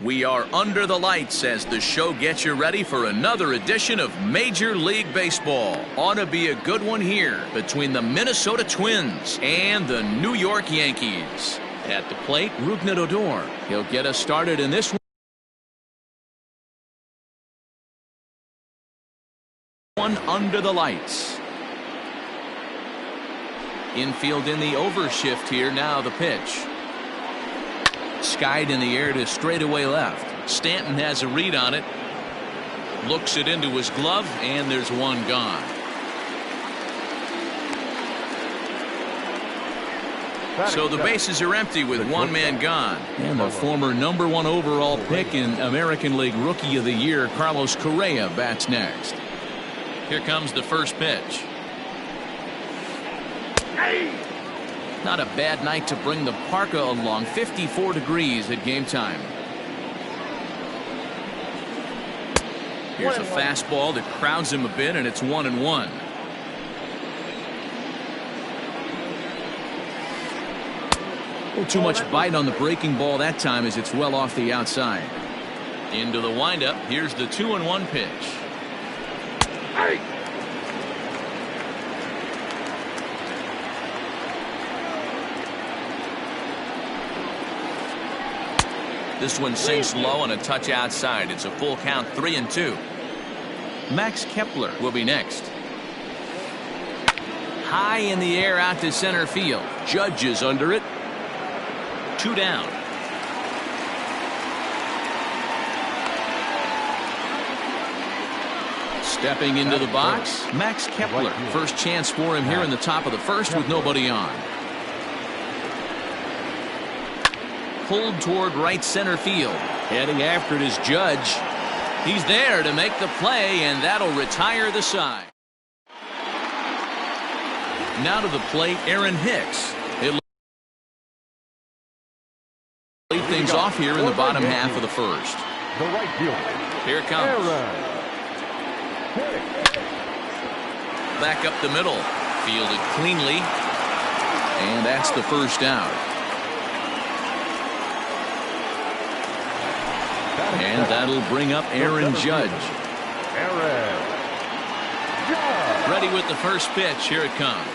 We are under the lights as the show gets you ready for another edition of Major League Baseball. Ought to be a good one here between the Minnesota Twins and the New York Yankees. At the plate, Rougned Odor. He'll get us started in this one under the lights. Infield in the overshift here. Now the pitch. Skied in the air to straightaway left. Stanton has a read on it. Looks it into his glove, and there's one gone. So the bases are empty with one man gone. And the former #1 overall pick in American League Rookie of the Year, Carlos Correa, bats next. Here comes the first pitch. Not a bad night to bring the parka along. 54 degrees at game time. Here's a fastball that crowds him a bit, and it's 1-1. A little too much bite on the breaking ball that time as it's well off the outside. Into the windup. Here's the 2-1 pitch. This one sinks low and a touch outside. It's a full count, 3-2. Max Kepler will be next. High in the air out to center field. Judge is under it. 2 down. Stepping into the box, Max Kepler. First chance for him here in the top of the first with nobody on. Pulled toward right center field. Heading after it is Judge. He's there to make the play, and that'll retire the side. Now to the plate, Aaron Hicks. It'll lead things off here in the bottom half of the first. The right fielder. Here it comes. Back up the middle. Fielded cleanly. And that's the first out. And that'll bring up Aaron Judge. Ready with the first pitch. Here it comes.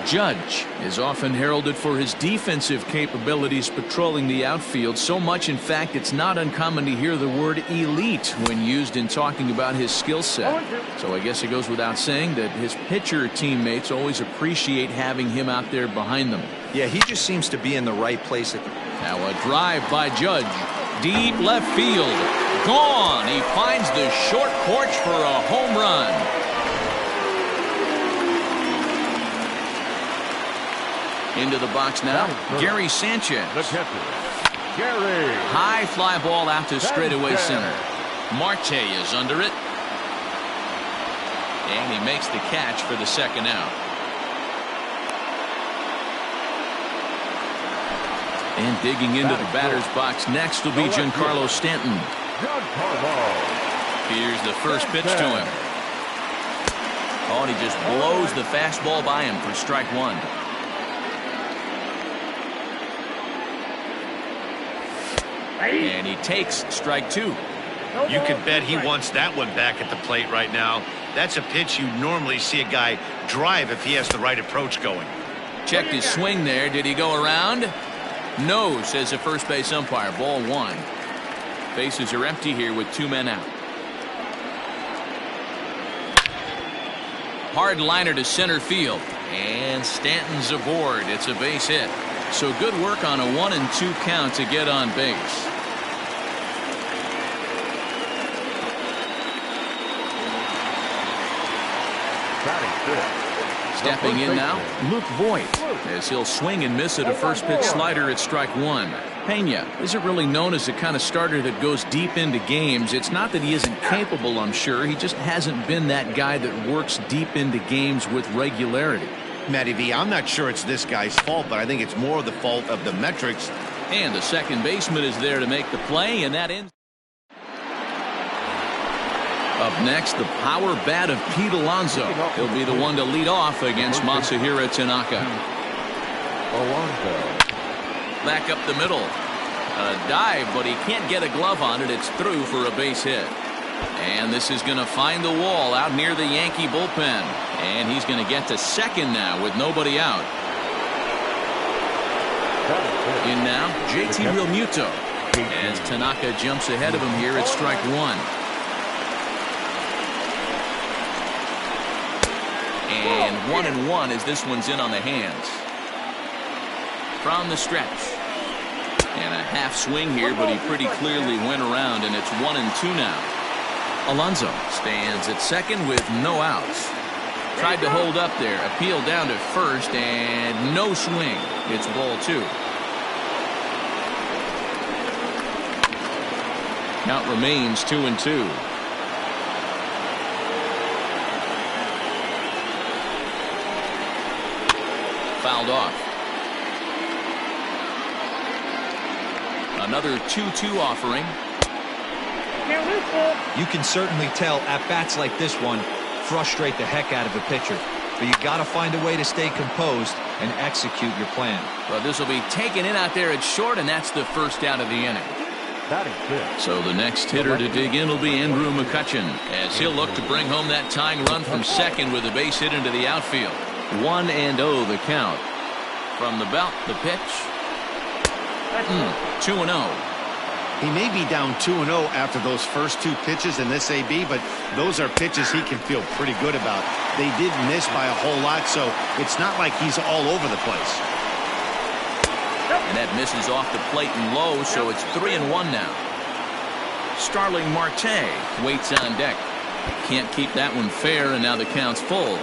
Judge is often heralded for his defensive capabilities patrolling the outfield. So much, in fact, it's not uncommon to hear the word elite when used in talking about his skill set. So I guess it goes without saying that his pitcher teammates always appreciate having him out there behind them. Yeah, he just seems to be in the right place at the... Now a drive by Judge. Deep left field. Gone. He finds the short porch for a home run. Into the box now, Gary Sanchez. The catcher, Gary. High fly ball out to straightaway center. Marte is under it. And he makes the catch for the second out. And digging into the batter's box next will be Giancarlo Stanton. Here's the first pitch to him. Oh, and he just blows the fastball by him for strike one. And he takes strike two. You can bet he wants that one back at the plate right now. That's a pitch you normally see a guy drive if he has the right approach going. Checked his swing there. Did he go around? No, says the first base umpire. Ball one. Bases are empty here with 2 men out. Hard liner to center field. And Stanton's aboard. It's a base hit. So good work on a 1-2 count to get on base. Stepping in now, Luke Voigt, as he'll swing and miss at a first pitch slider at strike one. Pena isn't really known as the kind of starter that goes deep into games. It's not that he isn't capable, I'm sure. He just hasn't been that guy that works deep into games with regularity. Matty V, I'm not sure it's this guy's fault, but I think it's more the fault of the metrics. And the second baseman is there to make the play, and that ends. Up next, the power bat of Pete Alonso. He'll be the one to lead off against Masahiro Tanaka. Alonso. Back up the middle. A dive, but he can't get a glove on it. It's through for a base hit. And this is going to find the wall out near the Yankee bullpen. And he's going to get to second now with nobody out. In now, JT Realmuto. As Tanaka jumps ahead of him here at strike one. And 1-1 as this one's in on the hands. From the stretch. And a half swing here, but he pretty clearly went around, and it's 1-2 now. Alonso stands at second with no outs. Tried to hold up there. Appeal down to first, and no swing. It's ball two. Count remains 2-2. Fouled off. Another 2-2 offering. You can certainly tell at-bats like this one frustrate the heck out of a pitcher. But you got to find a way to stay composed and execute your plan. Well, this will be taken in out there at short, and that's the first out of the inning. So the next hitter to dig in will be Andrew McCutchen, as he'll look to bring home that tying run from second with a base hit into the outfield. 1-0 the count. From the belt, the pitch. 2-0. He may be down 2-0 after those first two pitches in this AB, but those are pitches he can feel pretty good about. They did miss by a whole lot, so it's not like he's all over the place. And that misses off the plate and low, so it's 3-1 now. Starling Marte waits on deck. Can't keep that one fair, and now the count's full.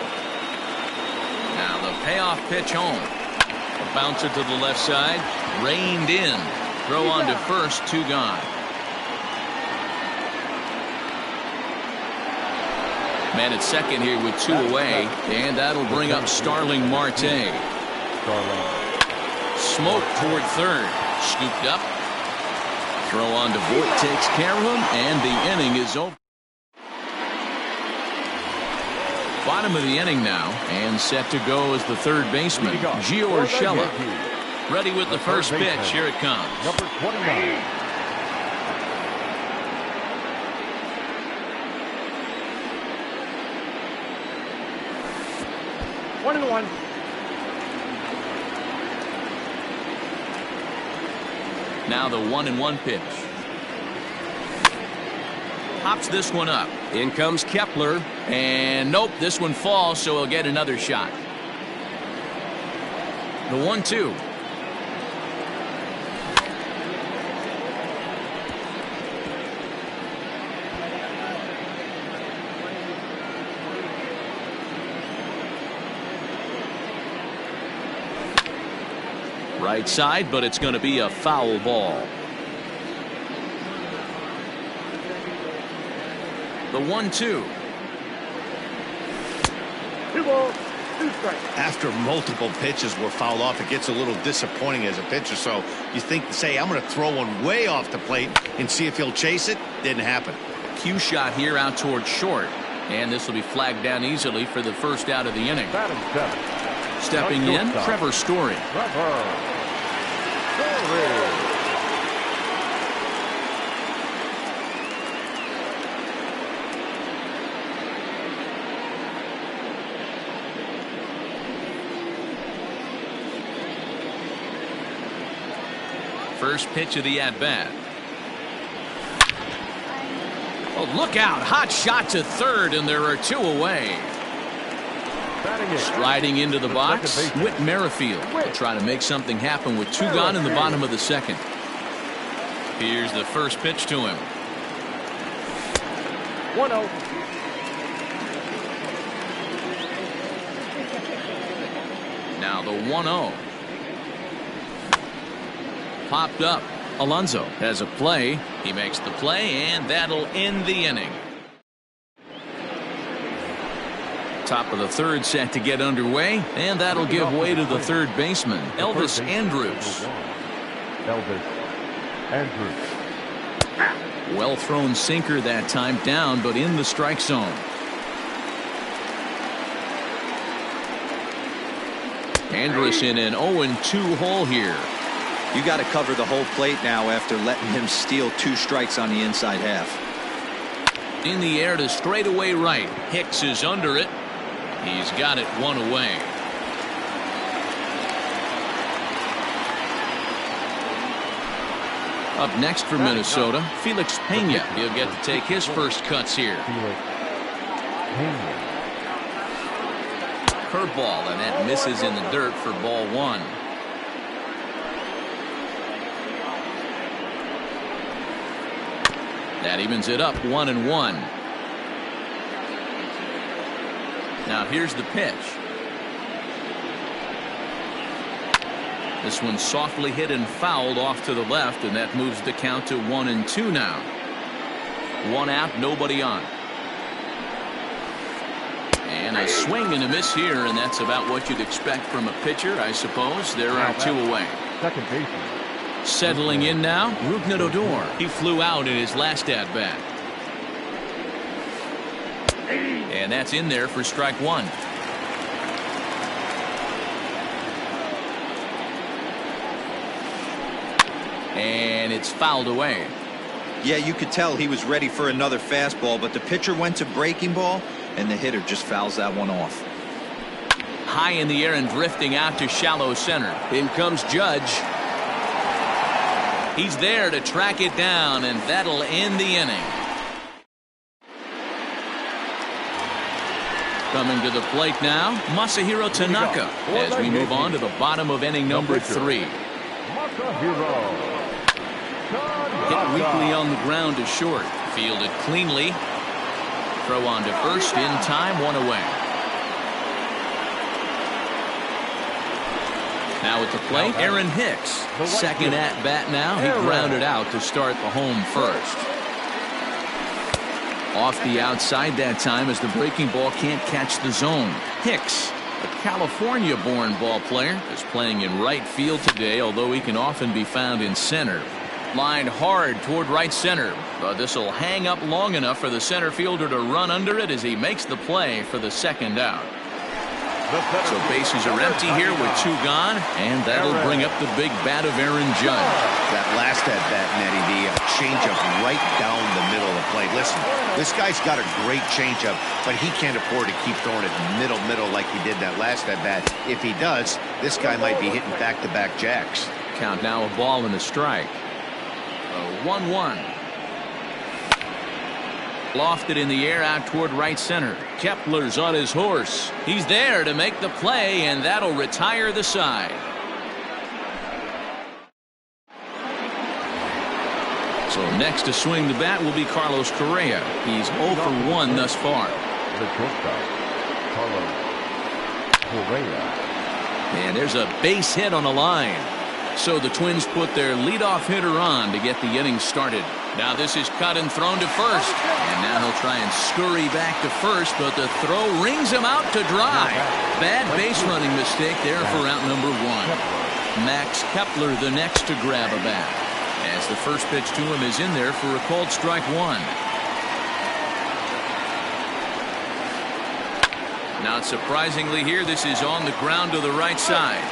Now the payoff pitch home. A bouncer to the left side. Reined in. Throw on to first, 2 gone. Man at second here with 2 away, and that'll bring up Starling Marte. Smoke toward third. Scooped up. Throw on to Voit takes care of him, and the inning is over. Bottom of the inning now, and set to go as the third baseman, Gio Urshela. Ready with the first pitch. Here it comes. Number 29. One and one. Now the 1-1 pitch. Pops this one up. In comes Kepler. And nope, this one falls, so he'll get another shot. The 1-2. Right side, but it's going to be a foul ball. The 1-2. 2 balls, 2 strikes. After multiple pitches were fouled off, it gets a little disappointing as a pitcher. So you think to say, I'm going to throw one way off the plate and see if he'll chase it. Didn't happen. Cue shot here out towards short. And this will be flagged down easily for the first out of the inning. Stepping in, Trevor Story. First pitch of the at-bat. Oh, look out. Hot shot to third, and there are 2 away. Striding into the box, Whit Merrifield will try to make something happen with 2 gone in the bottom of the second. Here's the first pitch to him. 1-0. Now the 1-0. Popped up. Alonso has a play. He makes the play, and that'll end the inning. Top of the third set to get underway, and that'll give way to the third baseman, Elvis Andrus. Well thrown sinker that time, down but in the strike zone. Andrus in an 0-2 hole here. You got to cover the whole plate now after letting him steal 2 strikes on the inside half. In the air to straightaway right. Hicks is under it. He's got it 1 away. Up next for Minnesota, Felix Pena. He'll get to take his first cuts here. Curveball, and that misses in the dirt for ball 1. That evens it up 1-1. Now here's the pitch. This one softly hit and fouled off to the left, and that moves the count to 1-2 now. 1 out, nobody on. And a swing and a miss here, and that's about what you'd expect from a pitcher, I suppose. There are 2 away. Second baseman. Settling in now, Rougned Odor. He flew out in his last at-bat. And that's in there for strike 1. And it's fouled away. Yeah, you could tell he was ready for another fastball, but the pitcher went to breaking ball, and the hitter just fouls that one off. High in the air and drifting out to shallow center. In comes Judge. He's there to track it down, and that'll end the inning. Coming to the plate now, Masahiro Tanaka, as we move on to the bottom of inning number 3. Hit weakly on the ground to short. Fielded cleanly. Throw on to first in time, 1 away. Now at the plate, Aaron Hicks. Second at bat now. He grounded out to start the home first. Off the outside that time as the breaking ball can't catch the zone. Hicks, a California-born ball player, is playing in right field today, although he can often be found in center. Lined hard toward right center, but this will hang up long enough for the center fielder to run under it as he makes the play for the second out. So bases are empty here with 2 gone, and that'll bring up the big bat of Aaron Judge. That last at bat, Nettie, the changeup right down the middle of the plate. Listen, this guy's got a great changeup, but he can't afford to keep throwing it middle like he did that last at bat. If he does, this guy might be hitting back-to-back jacks. Count now, a ball and a strike. 1-1. Lofted in the air out toward right center. Kepler's on his horse. He's there to make the play, and that'll retire the side. So next to swing the bat will be Carlos Correa. He's 0 for 1 thus far. The shortstop, Carlos Correa. And there's a base hit on the line. So the Twins put their leadoff hitter on to get the inning started. Now this is cut and thrown to first. And now he'll try and scurry back to first, but the throw rings him out to dry. Bad base running mistake there for out number 1. Max Kepler the next to grab a bat, as the first pitch to him is in there for a called strike 1. Not surprisingly here, this is on the ground to the right side.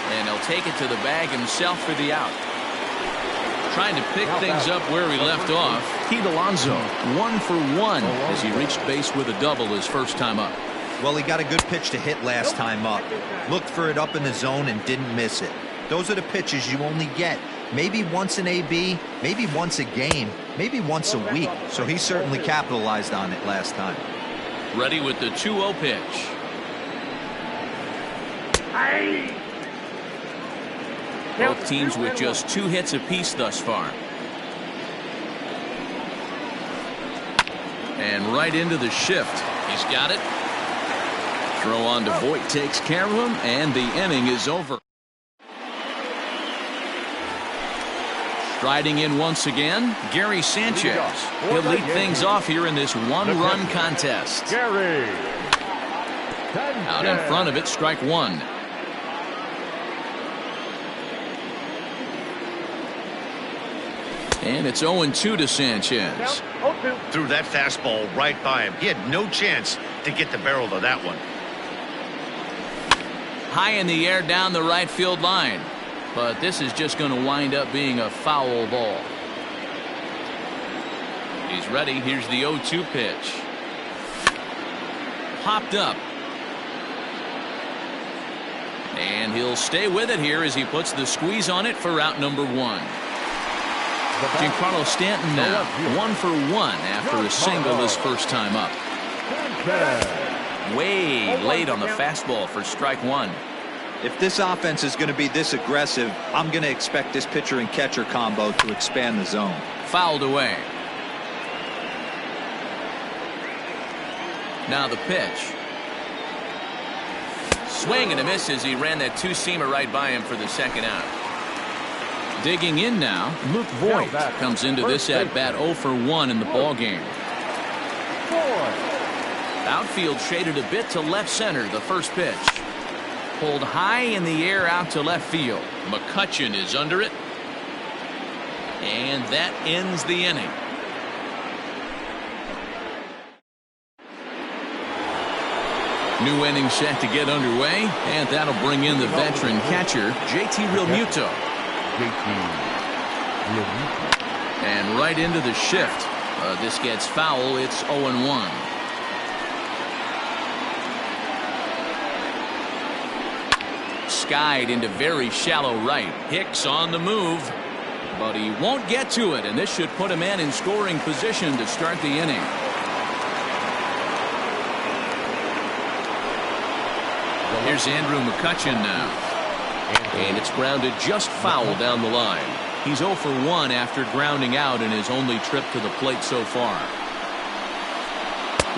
And he'll take it to the bag himself for the out. Trying to pick things up where he left off. Pete Alonso, 1 for 1 as he reached base with a double his first time up. Well, he got a good pitch to hit last time up. Looked for it up in the zone and didn't miss it. Those are the pitches you only get maybe once an AB, maybe once a game, maybe once a week. So he certainly capitalized on it last time. Ready with the 2-0 pitch. Both teams with just 2 hits apiece thus far. And right into the shift. He's got it. Throw on to Voit takes care of him, and the inning is over. Striding in once again, Gary Sanchez. He'll lead things off here in this 1-run contest. Gary. Out in front of it, strike 1. And it's 0-2 to Sanchez. Threw that fastball right by him. He had no chance to get the barrel to that one. High in the air down the right field line. but this is just going to wind up being a foul ball. He's ready. Here's the 0-2 pitch. Popped up. And he'll stay with it here as he puts the squeeze on it for out number 1. Giancarlo Stanton now 1 for 1 after a single his first time up. Way late on the fastball for strike 1. If this offense is going to be this aggressive, I'm going to expect this pitcher and catcher combo to expand the zone. Fouled away. Now the pitch. Swing and a miss as he ran that two-seamer right by him for the second out. Digging in now, Luke Voigt comes into this at-bat 0 for 1 in the ballgame. Outfield shaded a bit to left center, the first pitch. Pulled high in the air out to left field. McCutchen is under it. And that ends the inning. New inning set to get underway, and that'll bring in the veteran catcher, JT Realmuto. And right into the shift. This gets foul. It's 0-1. Skied into very shallow right. Hicks on the move, but he won't get to it, and this should put a man in scoring position to start the inning. Here's Andrew McCutchen now. And it's grounded just foul down the line. He's 0 for 1 after grounding out in his only trip to the plate so far.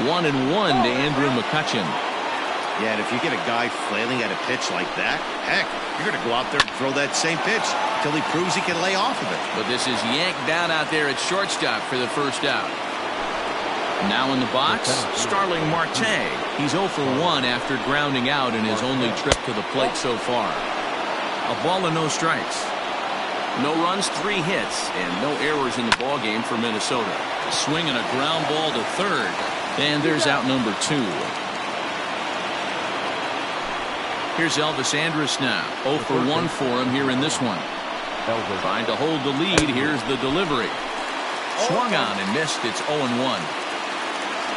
1-1 to Andrew McCutchen. Yeah, and if you get a guy flailing at a pitch like that, heck, you're going to go out there and throw that same pitch until he proves he can lay off of it. But this is yanked down out there at shortstop for the first out. Now in the box, Starling Marte. He's 0 for 1 after grounding out in his only trip to the plate so far. A ball and no strikes. No runs, 3 hits, and no errors in the ballgame for Minnesota. A swing and a ground ball to third. And there's out number 2. Here's Elvis Andrus now. 0 for 1 for him here in this one. Trying to hold the lead. Here's the delivery. Swung on and missed. It's 0-1.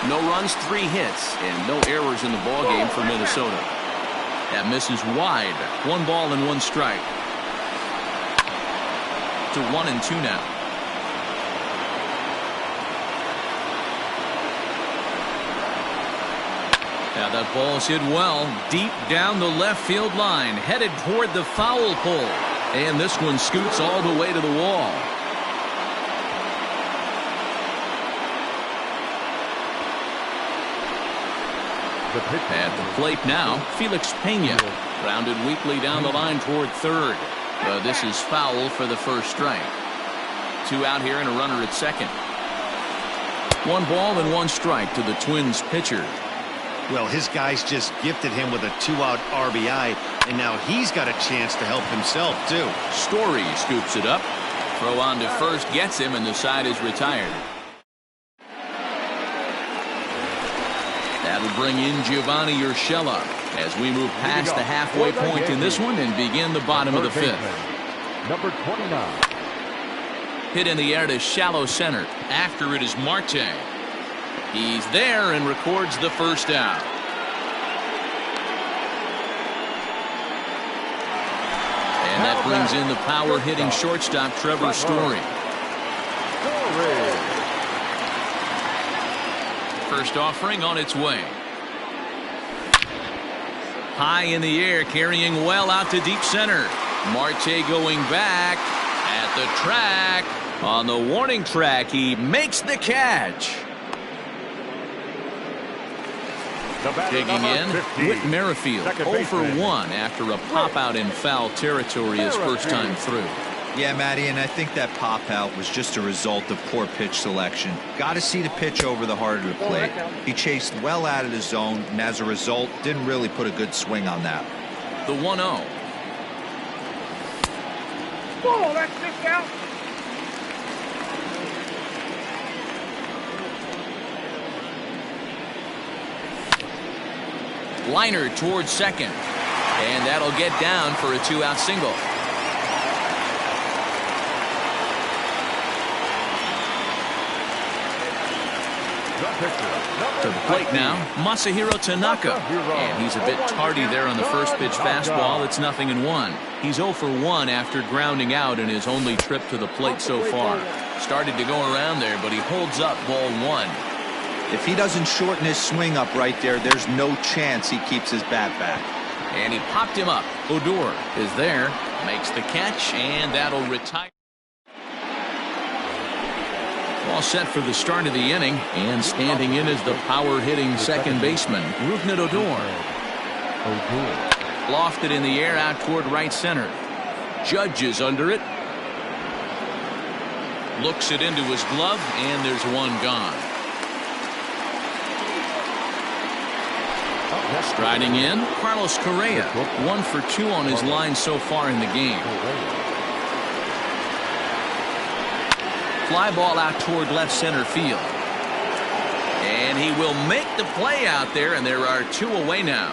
No runs, 3 hits, and no errors in the ballgame for Minnesota. That misses wide. 1 ball and 1 strike. To 1-2 now. Now that ball's hit well, deep down the left field line, headed toward the foul pole. And this one scoots all the way to the wall. At the plate now, Felix Pena. Rounded weakly down the line toward third. This is foul for the first strike. 2 out here and a runner at second. 1 ball and 1 strike to the Twins pitcher. Well, his guys just gifted him with a 2-out RBI, and now he's got a chance to help himself, too. Story scoops it up. Throw on to first gets him, and the side is retired. That'll bring in Giovanni Urshela as we move past the halfway point in this one and begin the bottom of the 5th. Number 29. Hit in the air to shallow center. After it is Marte. He's there and records the first out. And that brings in the power hitting shortstop Trevor Story. First offering on its way. High in the air, carrying well out to deep center. Marte going back at the track. On the warning track, he makes the catch. Digging in, Whit Merrifield, 0 for 1 after a pop-out in foul territory his first time through. Yeah, Matty, and I think that pop-out was just a result of poor pitch selection. Got to see the pitch over the heart of the plate. He chased well out of the zone, and as a result, didn't really put a good swing on that. The 1-0. Whoa, that's just out. Liner towards second. And that'll get down for a 2-out single. To the plate now, Masahiro Tanaka. And he's a bit tardy there on the first pitch fastball. It's 0-1. He's 0 for 1 after grounding out in his only trip to the plate so far. Started to go around there, but he holds up ball 1. If he doesn't shorten his swing up right there, there's no chance he keeps his bat back. And he popped him up. Odor is there, makes the catch, and that'll retire. All set for the start of the inning, and standing in is the power-hitting second baseman, Rougned Odor. Lofted in the air out toward right center. Judge is under it. Looks it into his glove, and there's one gone. Striding in, Carlos Correa, 1 for 2 on his line so far in the game. Fly ball out toward left center field. And he will make the play out there, and there are 2 away now.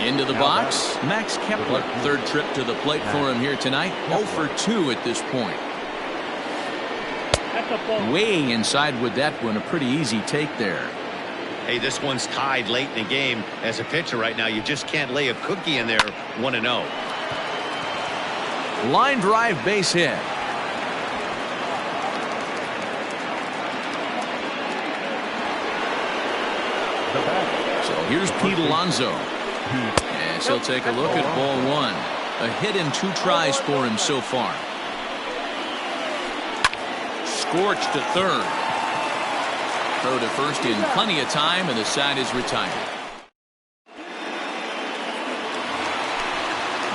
Into the box, Max Kepler. Third trip to the plate for him here tonight. 0 for 2 at this point. Way inside with that one. A pretty easy take there. Hey, this one's tied late in the game. As a pitcher right now, you just can't lay a cookie in there 1-0. Line drive base hit. So here's Pete Alonso. As he'll take a look at ball 1. A hit in 2 tries for him so far. Scorched to third. Throw to first in plenty of time, and the side is retired.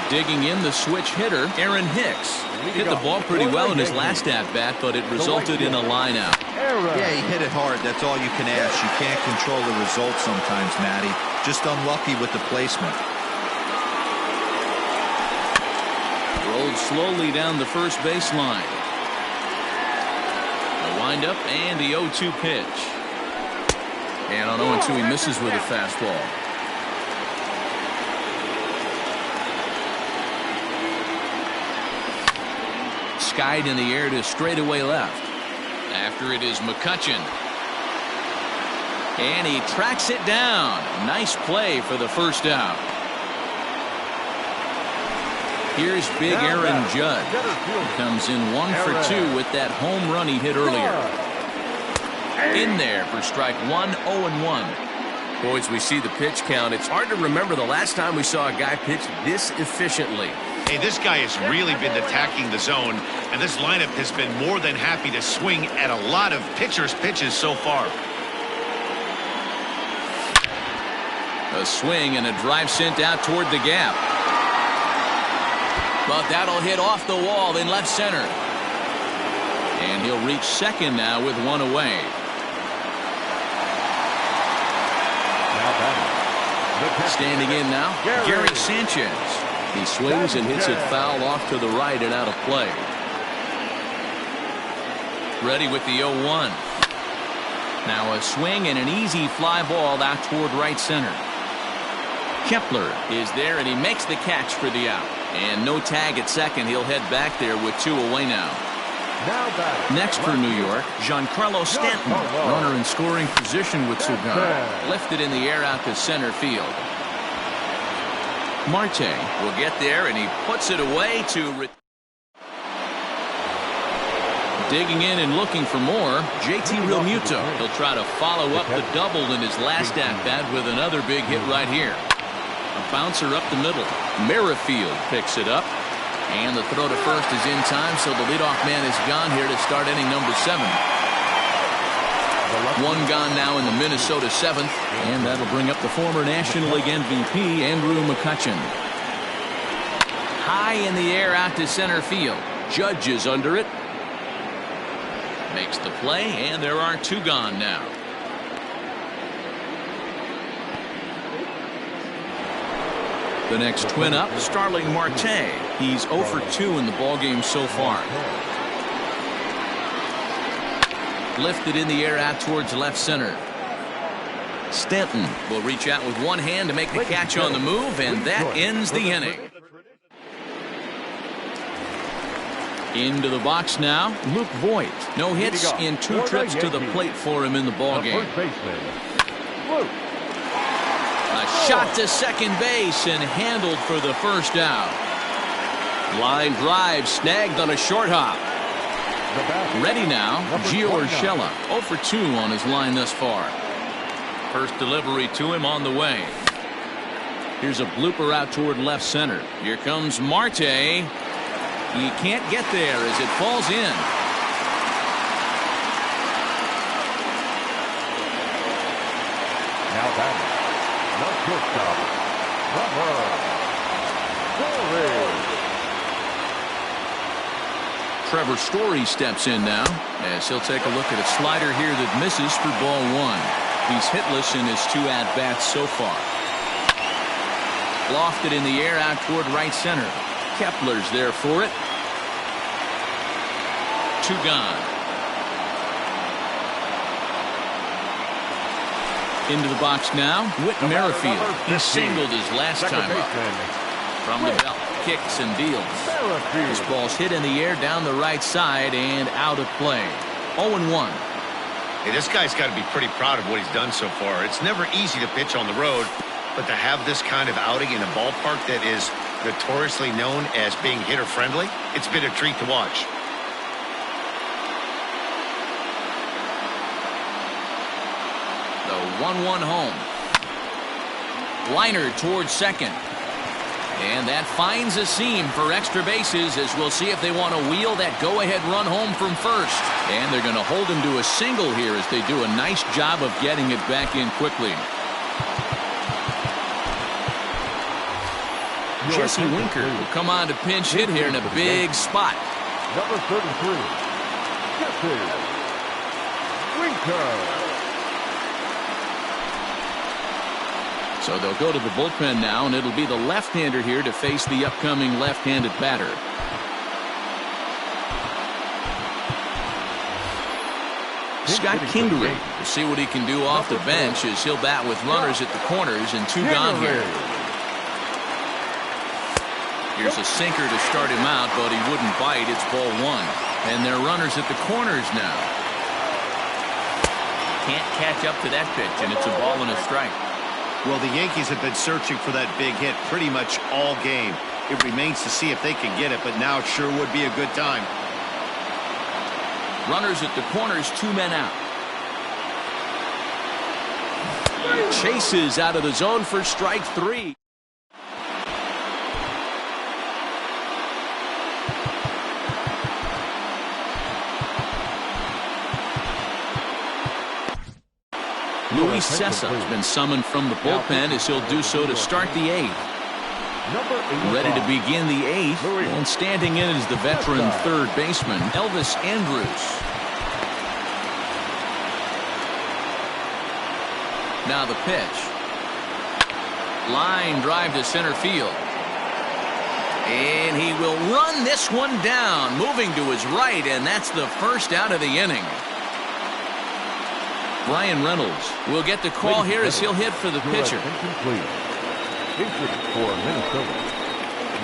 Digging in the switch hitter, Aaron Hicks. Hit the ball pretty well in his last at-bat, but it resulted in a line out. Yeah, he hit it hard. That's all you can ask. You can't control the result sometimes, Matty. Just unlucky with the placement. Rolled slowly down the first baseline. The windup and the 0-2 pitch. And on 0-2 he misses with a fastball. Skied in the air to straightaway left. After it is McCutchen. And he tracks it down. Nice play for the first out. Here's big Aaron Judge. He comes in 1 for 2 with that home run he hit earlier. In there for strike 1, 0-1. Boys, we see the pitch count. It's hard to remember the last time we saw a guy pitch this efficiently. Hey, this guy has really been attacking the zone, and this lineup has been more than happy to swing at a lot of pitchers' pitches so far. A swing and a drive sent out toward the gap. But that'll hit off the wall in left center. And he'll reach second now with 1 away. Standing in now, Gary Sanchez. He swings and hits it foul off to the right and out of play. Ready with the 0-1. Now a swing and an easy fly ball out toward right center. Kepler is there, and he makes the catch for the out. And no tag at second. He'll head back there with 2 away now. Next for New York, Giancarlo Stanton. Runner in scoring position with Cigar. Lifted in the air out to center field. Marte will get there, and he puts it away to... Digging in and looking for more, JT Realmuto. He'll try to follow up the double in his last at-bat with another big hit right here. A bouncer up the middle. Merrifield picks it up. And the throw to first is in time, so the leadoff man is gone here to start inning number 7. 1 gone now in the Minnesota 7th, and that'll bring up the former National League MVP, Andrew McCutchen. High in the air out to center field. Judge is under it. Makes the play, and there are 2 gone now. The next twin up, Starling Marte. He's 0 for 2 in the ballgame so far. Lifted in the air out towards left center. Stanton will reach out with one hand to make the catch on the move, and that ends the inning. Into the box now, Luke Voigt. No hits in 2 trips to the plate for him in the ballgame. A shot to second base and handled for the first out. Line drive snagged on a short hop. Ready now, Gio Urshela, 0 for 2 on his line thus far. First delivery to him on the way. Here's a blooper out toward left center. Here comes Marte. He can't get there as it falls in. Now batting, the shortstop, Trevor Story steps in now as he'll take a look at a slider here that misses for ball 1. He's hitless in his 2 at-bats so far. Lofted in the air out toward right center. Kepler's there for it. 2 gone. Into the box now, Whit Merrifield. He singled his last time up. From the belt, kicks and deals. This ball's hit in the air down the right side and out of play. 0-1. Hey, this guy's got to be pretty proud of what he's done so far. It's never easy to pitch on the road, but to have this kind of outing in a ballpark that is notoriously known as being hitter-friendly, it's been a treat to watch. The 1-1 home. Liner towards second. And that finds a seam for extra bases as we'll see if they want to wheel that go-ahead run home from first. And they're going to hold him to a single here as they do a nice job of getting it back in quickly. Jesse Winker will come on to pinch hit here in a big spot. Number 33, Jesse Winker. So they'll go to the bullpen now, and it'll be the left-hander here to face the upcoming left-handed batter. Scott Kingery will see what he can do off the bench as he'll bat with runners at the corners and 2 gone here. Here's a sinker to start him out, but he wouldn't bite. It's ball 1. And they're runners at the corners now. Can't catch up to that pitch, and it's a ball and a strike. Well, the Yankees have been searching for that big hit pretty much all game. It remains to see if they can get it, but now it sure would be a good time. Runners at the corners, 2 men out. Chases out of the zone for strike 3. Luis Sessa has been summoned from the bullpen as he'll do so to start the 8th. Ready to begin the 8th, and standing in is the veteran third baseman, Elvis Andrus. Now the pitch. Line drive to center field. And he will run this one down, moving to his right, and that's the first out of the inning. Brian Reynolds will get the call here as he'll hit for the pitcher. For Minnesota,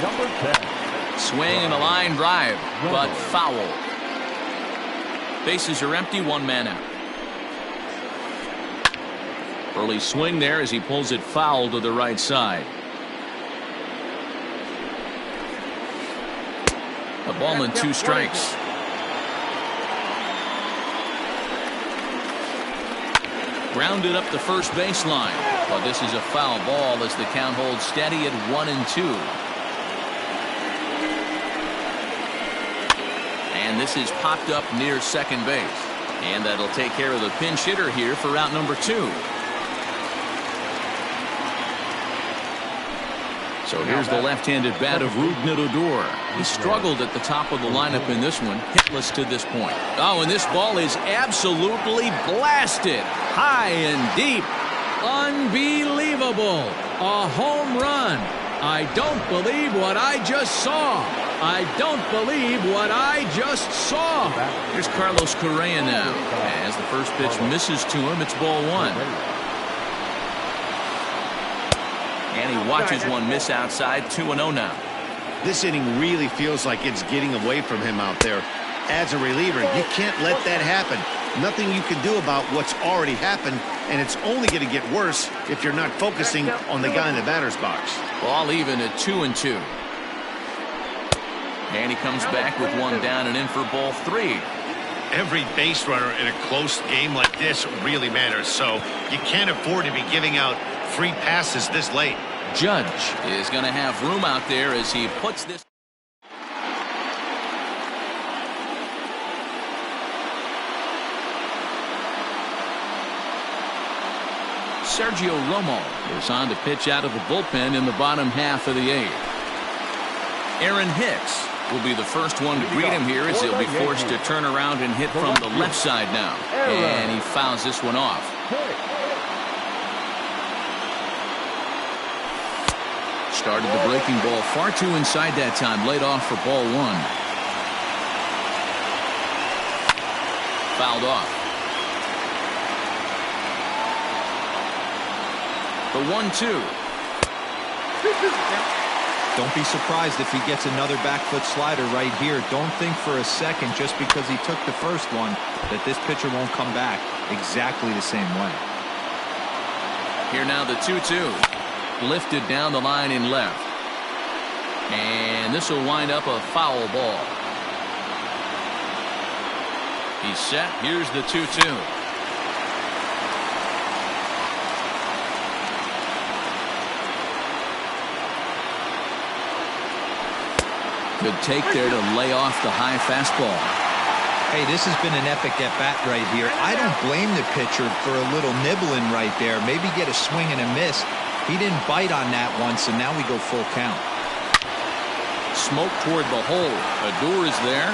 number 10. Swing and a line drive, but foul. Bases are empty, 1 man out. Early swing there as he pulls it foul to the right side. A ball and 2 strikes. Grounded up the first baseline, but this is a foul ball as the count holds steady at 1-2. And this is popped up near second base, and that'll take care of the pinch hitter here for out number 2. So here's the left-handed bat of Rougned Odor. He struggled at the top of the lineup in this one, hitless to this point. Oh, and this ball is absolutely blasted high and deep. Unbelievable. A home run. I don't believe what I just saw. I don't believe what I just saw. Here's Carlos Correa now. As the first pitch misses to him, it's ball 1. And he watches one miss outside, 2-0 now. This inning really feels like it's getting away from him out there. As a reliever, you can't let that happen. Nothing you can do about what's already happened, and it's only going to get worse if you're not focusing on the guy in the batter's box. Ball even at 2-2. And he comes back with one down and in for ball 3. Every base runner in a close game like this really matters, so you can't afford to be giving out free passes this late. Judge is going to have room out there as he puts this. Sergio Romo is on to pitch out of the bullpen in the bottom half of the 8th. Aaron Hicks will be the first one to greet him here as he'll be forced to turn around and hit from the left side now. And he fouls this one off. Started the breaking ball far too inside that time. Laid off for ball 1. Fouled off. The 1-2. Don't be surprised if he gets another back foot slider right here. Don't think for a second, just because he took the first one, that this pitcher won't come back exactly the same way. Here now the 2-2. Lifted down the line in left. And this will wind up a foul ball. He's set. Here's the 2-2. Good take there to lay off the high fastball. Hey, this has been an epic at-bat right here. I don't blame the pitcher for a little nibbling right there. Maybe get a swing and a miss. He didn't bite on that one, so now we go full count. Smoke toward the hole. Adore is there.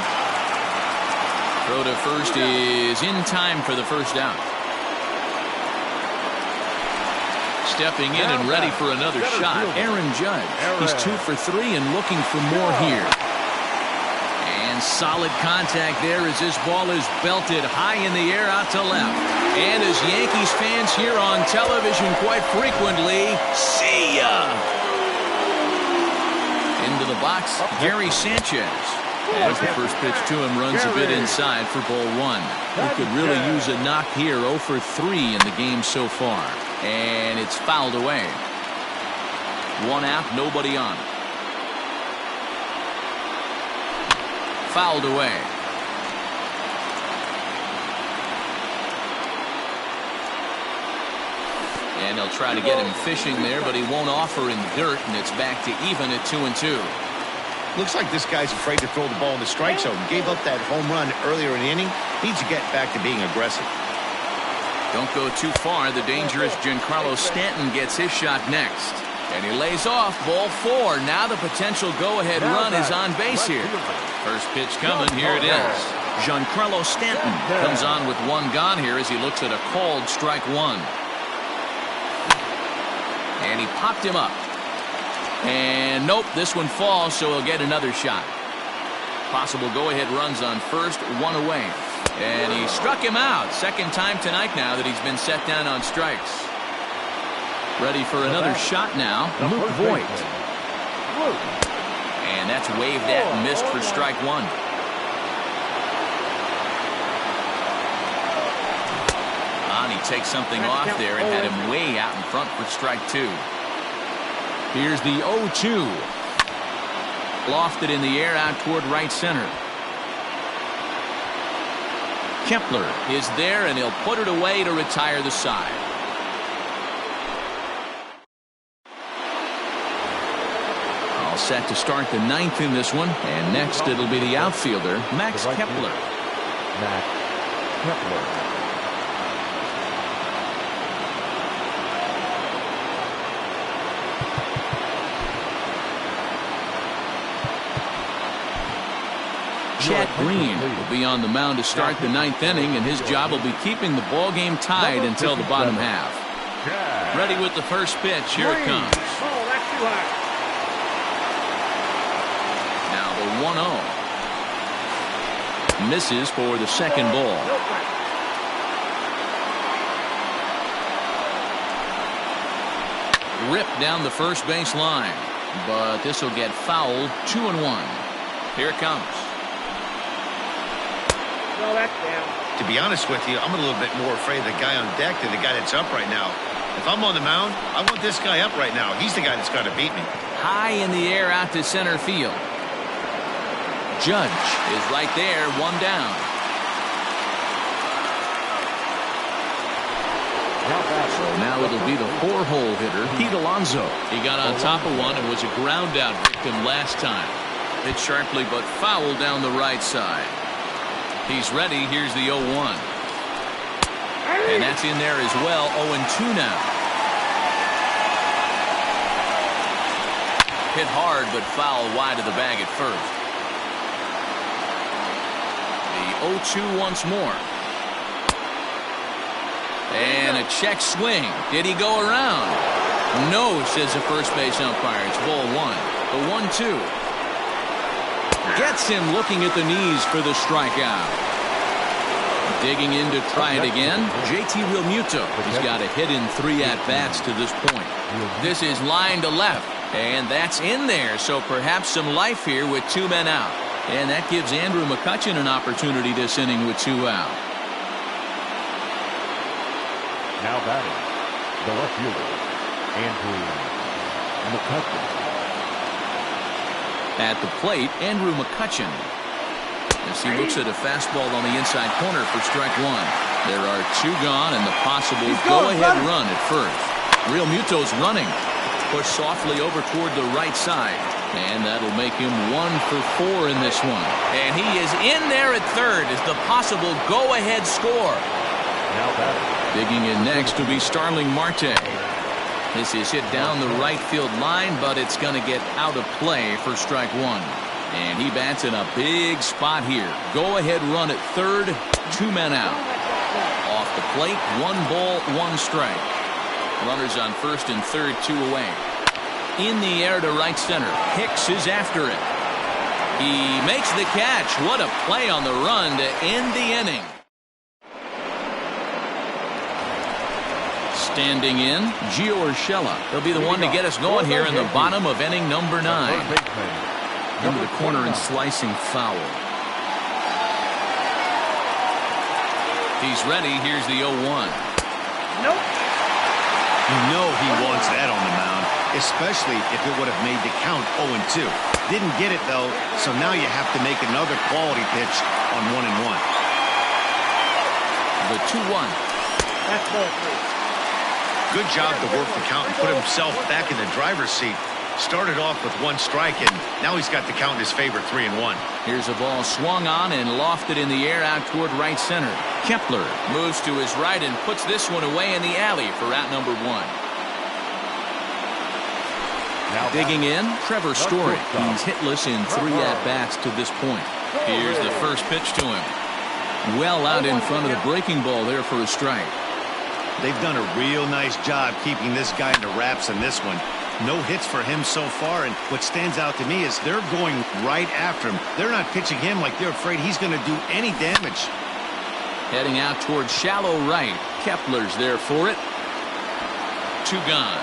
Throw to first is in time for the first out. Stepping in and ready for another shot, Aaron Judge. He's 2 for 3 and looking for more here. And solid contact there as this ball is belted high in the air out to left. And as Yankees fans hear on television quite frequently, see ya! Into the box, Gary Sanchez. As the first pitch to him runs a bit inside for ball 1. He could really use a knock here. 0 for 3 in the game so far. And it's fouled away. 1 out, nobody on. Fouled away. And they'll try to get him fishing there, but he won't offer in the dirt, and it's back to even at 2-2. Looks like this guy's afraid to throw the ball in the strike zone. Gave up that home run earlier in the inning. Needs to get back to being aggressive. Don't go too far. The dangerous Giancarlo Stanton gets his shot next. And he lays off ball 4. Now the potential go-ahead run is on base here. First pitch coming. Here it is. Giancarlo Stanton comes on with 1 gone here as he looks at a called strike 1. And he popped him up. And nope, this one falls, so he'll get another shot. Possible go-ahead runs on first, 1 away. And he struck him out. Second time tonight now that he's been set down on strikes. Ready for another shot now, Luke Voigt. And that's waved at and missed for strike 1. And he takes something off there and had him way out in front for strike 2. Here's the 0-2. Lofted in the air out toward right center. Kepler is there, and he'll put it away to retire the side. All set to start the 9th in this one, and next it'll be the outfielder, Max Kepler. Max Kepler. Chad Green will be on the mound to start the 9th inning, and his job will be keeping the ball game tied until the bottom half. Ready with the first pitch. Here it comes. Oh, that's too high. Now the 1-0. Misses for the second ball. Ripped down the first base line. but this will get fouled. 2-1. Here it comes. No, that's down. To be honest with you, I'm a little bit more afraid of the guy on deck than the guy that's up right now. If I'm on the mound, I want this guy up right now. He's the guy that's got to beat me. High in the air out to center field. Judge is right there, one down. So now it'll be the 4-hole hitter, Pete Alonso. He got on top of one and was a ground out victim last time. Hit sharply but foul down the right side. He's ready. Here's the 0-1. And that's in there as well. 0-2 now. Hit hard but foul wide of the bag at first. The 0-2 once more. And a check swing. Did he go around? No, says the first base umpire. It's ball 1. The 1-2. Gets him looking at the knees for the strikeout. Digging in to try it again. JT Realmuto. He's got a hit in 3 at-bats to this point. This is line to left. And that's in there. So perhaps some life here with 2 men out. And that gives Andrew McCutchen an opportunity this inning with 2 out. Now batting, the left fielder, Andrew McCutchen. At the plate, Andrew McCutchen. As he looks at a fastball on the inside corner for strike 1. There are 2 gone and the possible go-ahead run at first. Realmuto's running. Push softly over toward the right side. And that'll make him 1 for 4 in this one. And he is in there at third as the possible go-ahead score. Now batting. Digging in next will be Starling Marte. This is hit down the right field line, but it's going to get out of play for strike 1. And he bats in a big spot here. Go-ahead run at third, 2 men out. Off the plate, 1 ball, 1 strike. Runners on first and third, 2 away. In the air to right center. Hicks is after it. He makes the catch. What a play on the run to end the inning. Standing in, Gio Urshela. He'll be the one to get us going here in the bottom of inning number 9. Into the corner and slicing foul. He's ready. Here's the 0-1. Nope. You know he wants that on the mound, especially if it would have made the count 0-2. Didn't get it, though, so now you have to make another quality pitch on 1-1. The 2-1. That's ball 3. Good job to work the count and put himself back in the driver's seat. Started off with 1 strike, and now he's got the count in his favor, 3-1. Here's a ball swung on and lofted in the air out toward right center. Kepler moves to his right and puts this one away in the alley for out number 1. Now digging in, Trevor Story. He's hitless in 3 at-bats to this point. Here's the first pitch to him. Well out in front of the breaking ball there for a strike. They've done a real nice job keeping this guy in the wraps in this one. No hits for him so far, and what stands out to me is they're going right after him. They're not pitching him like they're afraid he's going to do any damage. Heading out towards shallow right. Kepler's there for it. 2 gone.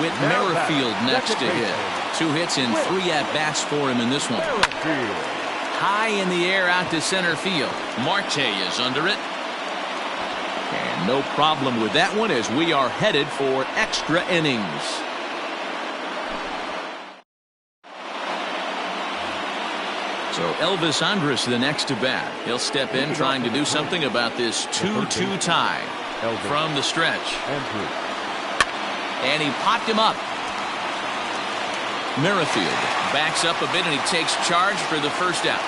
Whit Merrifield next to hit. 2 hits and 3 at-bats for him in this one. High in the air out to center field. Marte is under it. And no problem with that one as we are headed for extra innings. So Elvis Andrus the next to bat. He'll step in trying to do something about this 2-2 tie from the stretch. And he popped him up. Merrifield backs up a bit and he takes charge for the first out.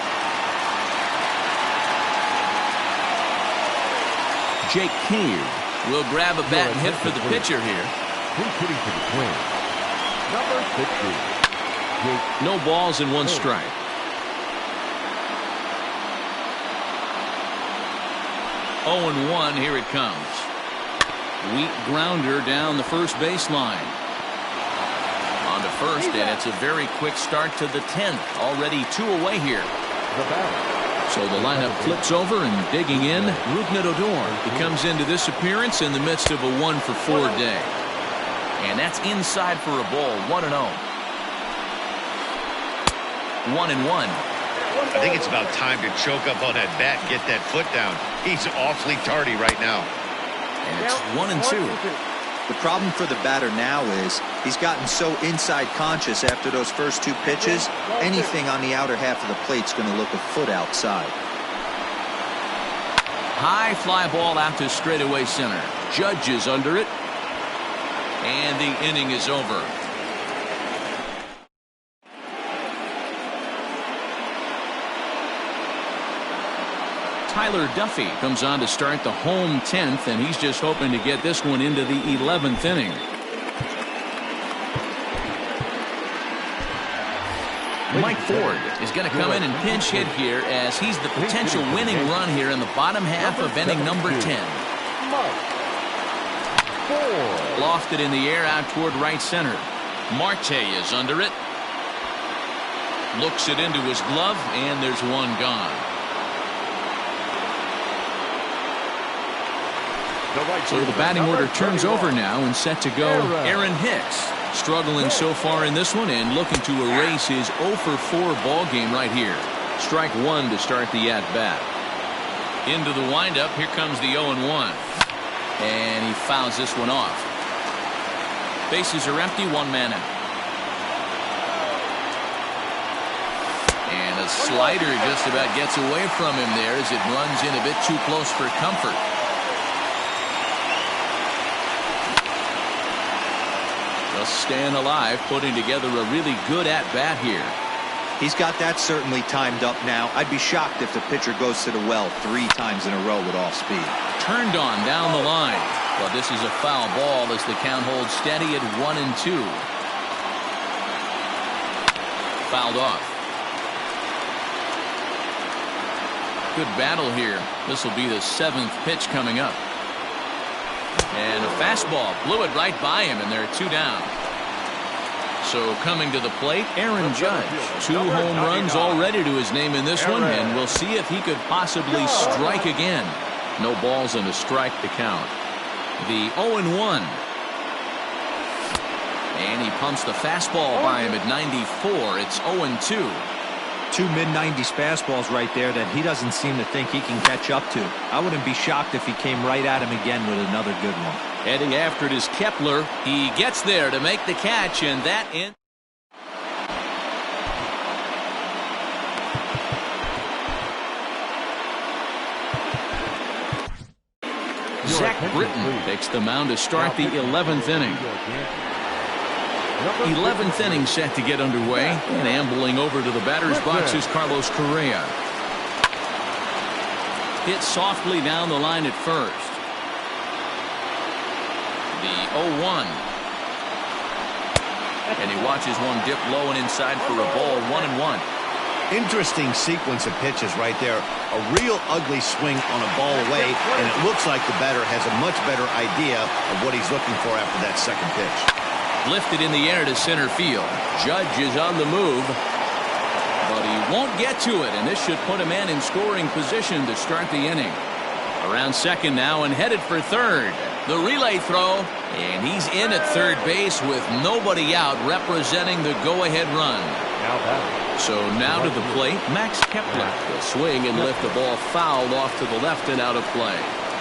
Jake Cave will grab a bat and hit for the pitcher here. No balls and 1 strike. 0-1, here it comes. Weak grounder down the first baseline. On to first, and it's a very quick start to the 10th. Already 2 away here. The batter, So the lineup flips over, and digging in, Odor. He comes into this appearance in the midst of a 1-for-4 day. And that's inside for a ball, 1-0. 1-1. I think it's about time to choke up on that bat and get that foot down. He's awfully tardy right now. And it's 1-2. The problem for the batter now is he's gotten so inside conscious after those first 2 pitches, anything on the outer half of the plate's going to look a foot outside. High fly ball out to straightaway center. Judge is under it. And the inning is over. Tyler Duffy comes on to start the home 10th, and he's just hoping to get this one into the 11th inning. Mike Ford is going to come in and pinch hit here as he's the potential winning run here in the bottom half of inning number 10. Lofted in the air out toward right center. Marte is under it. Looks it into his glove, and there's one gone. So the batting order turns over now, and set to go Aaron Hicks. Struggling so far in this one and looking to erase his 0-for-4 ball game right here. Strike 1 to start the at-bat. Into the windup, here comes the 0-1. And he fouls this one off. Bases are empty, 1 man out. And a slider just about gets away from him there as it runs in a bit too close for comfort. Just staying alive, putting together a really good at-bat here. He's got that certainly timed up now. I'd be shocked if the pitcher goes to the well 3 times in a row with off speed. Turned on down the line. Well, this is a foul ball as the count holds steady at 1-2. Fouled off. Good battle here. This will be the 7th pitch coming up. And a fastball blew it right by him, and there are 2 down. So coming to the plate, Aaron Judge. 2 home runs already to his name in this one, and we'll see if he could possibly strike again. No balls and a strike to count. The 0-1. And he pumps the fastball by him at 94. It's 0-2. 2 mid-90s fastballs right there that he doesn't seem to think he can catch up to. I wouldn't be shocked if he came right at him again with another good one. Heading after it is Kepler. He gets there to make the catch, and that ends. Zach Britton takes the mound to start the 11th inning. 11th inning set to get underway, and ambling over to the batter's box is Carlos Correa. Hit softly down the line at first. The 0-1. And he watches one dip low and inside for a ball, 1-1. Interesting sequence of pitches right there. A real ugly swing on a ball away, and it looks like the batter has a much better idea of what he's looking for after that second pitch. Lifted in the air to center field. Judge is on the move, but he won't get to it, and this should put a man in scoring position to start the inning. Around second now and headed for third. The relay throw, and he's in at third base with nobody out, representing the go-ahead run. So now to the plate, Max Kepler will swing and lift the ball fouled off to the left and out of play.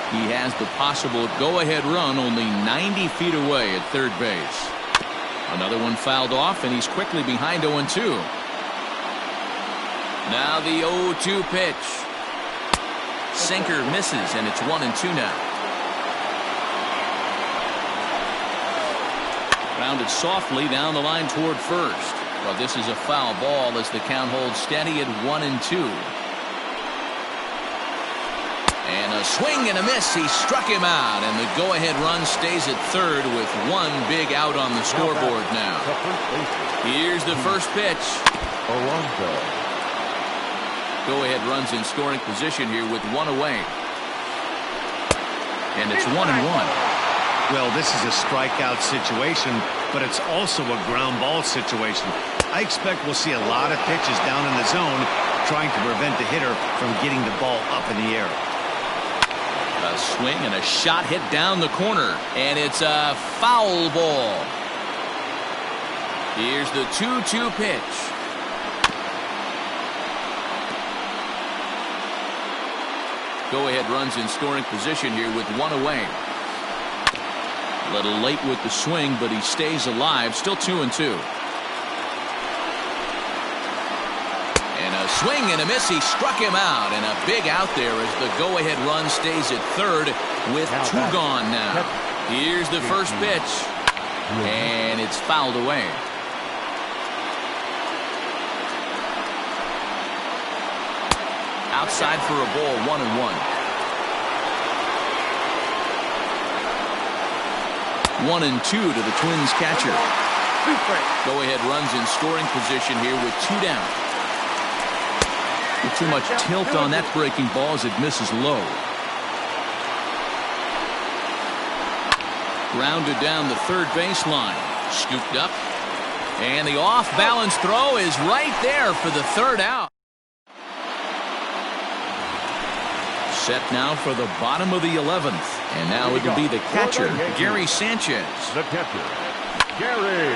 He has the possible go-ahead run only 90 feet away at third base. Another one fouled off, and he's quickly behind 0-2. Now the 0-2 pitch. Sinker misses, and it's 1-2 now. Rounded softly down the line toward first. Well, this is a foul ball as the count holds steady at 1-2. And a swing and a miss. He struck him out, and the go-ahead run stays at third with one big out on the scoreboard now. Here's the first pitch. Go-ahead runs in scoring position here with 1 away. And it's 1-1. Well, this is a strikeout situation, but it's also a ground ball situation. I expect we'll see a lot of pitches down in the zone, trying to prevent the hitter from getting the ball up in the air. A swing and a shot hit down the corner, and it's a foul ball. Here's the 2-2 pitch. Go-ahead runs in scoring position here with one away. A little late with the swing, but he stays alive. Still 2-2. And a swing and a miss. He struck him out, and a big out there as the go-ahead run stays at third with two gone now. Here's the first pitch, and it's fouled away. Outside for a ball, 1-1. 1-2 to the Twins catcher. Go-ahead runs in scoring position here with two down. Too much tilt on that breaking ball as it misses low. Grounded down the third baseline. Scooped up. And the off-balance throw is right there for the third out. Set now for the bottom of the 11th. And now it'll be the catcher, Gary Sanchez. The catcher, Gary.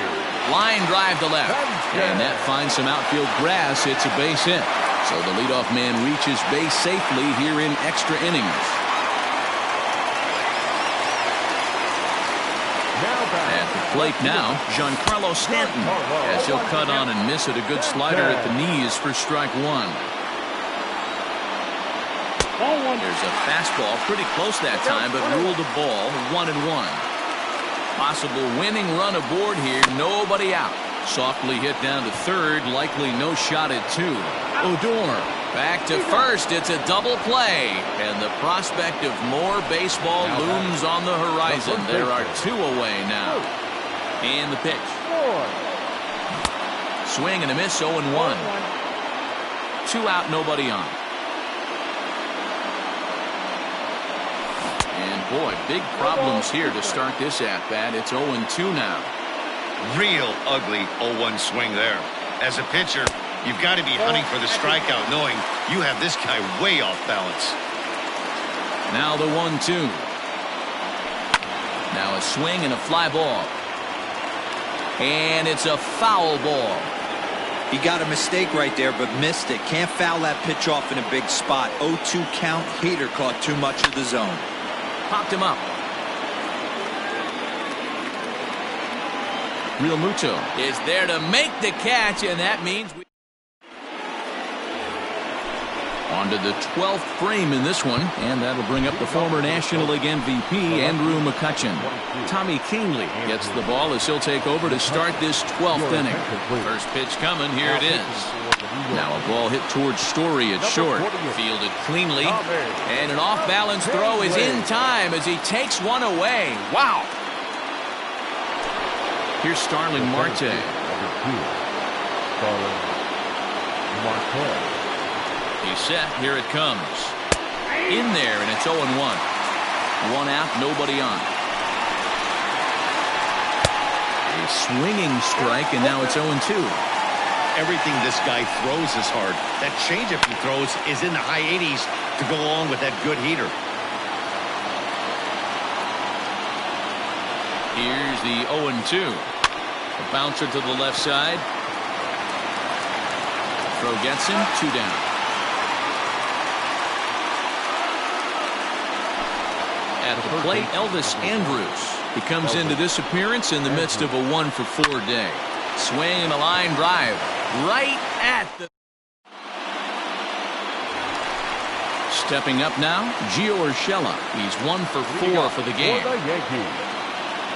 Line drive to left. And that finds some outfield grass. It's a base hit. So the leadoff man reaches base safely here in extra innings. At the plate now, Giancarlo Stanton, as he'll cut on and miss it. A good slider at the knees for strike one. There's a fastball pretty close that time, but ruled a ball, 1-1. Possible winning run aboard here, nobody out. Softly hit down to third, likely no shot at two. Odor back to first. It's a double play, and the prospect of more baseball looms on the horizon. There are two away now. And the pitch. Swing and a miss, 0-1. Two out, nobody on. And boy, big problems here to start this at-bat. It's 0-2 now. Real ugly 0-1 swing there. As a pitcher, you've got to be hunting for the strikeout, knowing you have this guy way off balance. Now the 1-2. Now a swing and a fly ball. And it's a foul ball. He got a mistake right there, but missed it. Can't foul that pitch off in a big spot. 0-2 count. Hader caught too much of the zone. Popped him up. Real Muto is there to make the catch, and that means we on to the 12th frame in this one, and that'll bring up the former National League MVP Andrew McCutchen. Tommy Kahnle gets the ball as he'll take over to start this 12th inning. First pitch coming, here it is. Now a ball hit towards Story at short, fielded cleanly, and an off-balance throw is in time as he takes one away. Wow! Here's Starling Marte. He's set. Here it comes. In there, and it's 0-1. One out, nobody on. A swinging strike, and now it's 0-2. Everything this guy throws is hard. That changeup he throws is in the high 80s to go along with that good heater. Here's the 0-2. A bouncer to the left side. Throw gets him, two down. At the plate, Elvis Andrus. He comes into this appearance in the midst of a 1-for-4 day. Swing and a line drive right at the... Stepping up now, Gio Urshela. He's 1-for-4 for the game.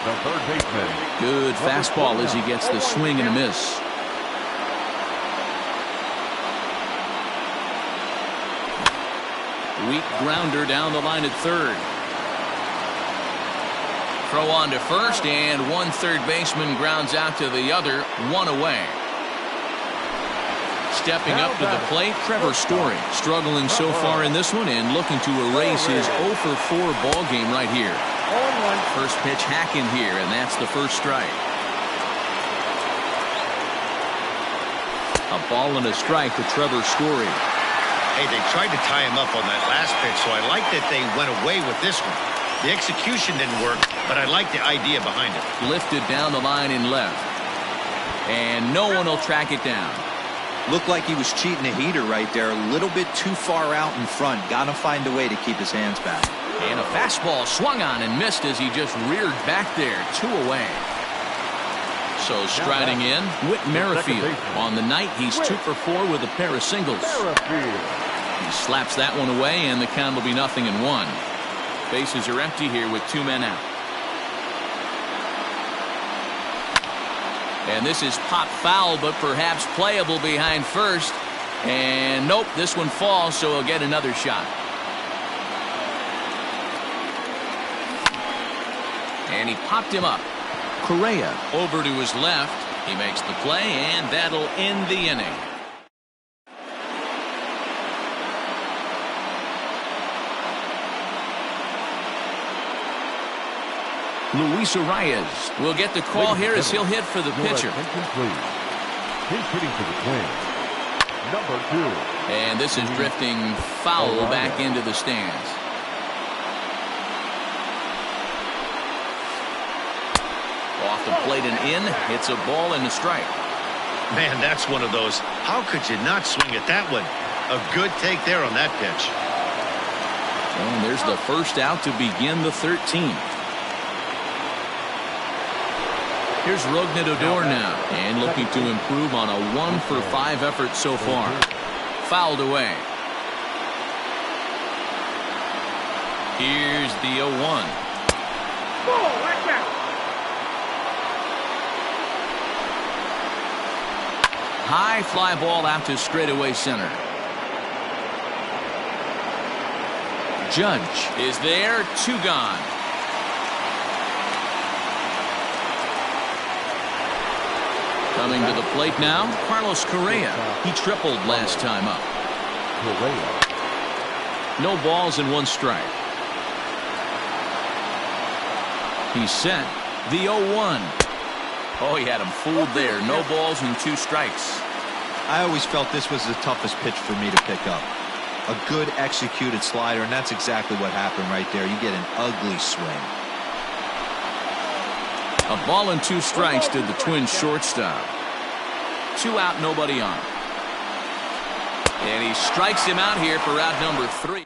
The third baseman. Good fastball as he gets the swing and a miss. Weak grounder down the line at third. Throw on to first, and one third baseman grounds out to the other, one away. Stepping up to the plate, Trevor Story, struggling so far in this one and looking to erase his 0-for-4 ball game right here. First pitch hacking here, and that's the first strike. A ball and a strike to Trevor Story. Hey, they tried to tie him up on that last pitch, so I like that they went away with this one. The execution didn't work, but I like the idea behind it. Lifted down the line in left. And no one will track it down. Looked like he was cheating a heater right there. A little bit too far out in front. Got to find a way to keep his hands back. And a fastball swung on and missed as he just reared back there. 2 away. So striding in, Whit Merrifield. On the night, he's 2 for 4 with a pair of singles. He slaps that one away, and the count will be 0-1. Bases are empty here with 2 men out. And this is pop foul, but perhaps playable behind first. And nope, this one falls, so he'll get another shot. And he popped him up. Correa over to his left. He makes the play, and that'll end the inning. Luis Arias will get the call here as he'll hit for the pitcher. He's hitting for the Twins. Number 2. And this is drifting foul back into the stands. Off the plate and in. It's a ball and a strike. Man, that's one of those. How could you not swing at that one? A good take there on that pitch. And there's the first out to begin the 13th. Here's Rougned Odor now, and looking to improve on a 1 for 5 effort so far. Fouled away. Here's the 0-1. High fly ball out to straightaway center. Judge is there, 2 gone. Coming to the plate now, Carlos Correa. He tripled last time up. No balls and 1 strike. He's set. The 0-1. Oh, he had him fooled there. No balls and 2 strikes. I always felt this was the toughest pitch for me to pick up. A good executed slider, and that's exactly what happened right there. You get an ugly swing. A ball and 2 strikes to the Twins shortstop. 2 out, nobody on. And he strikes him out here for out number 3.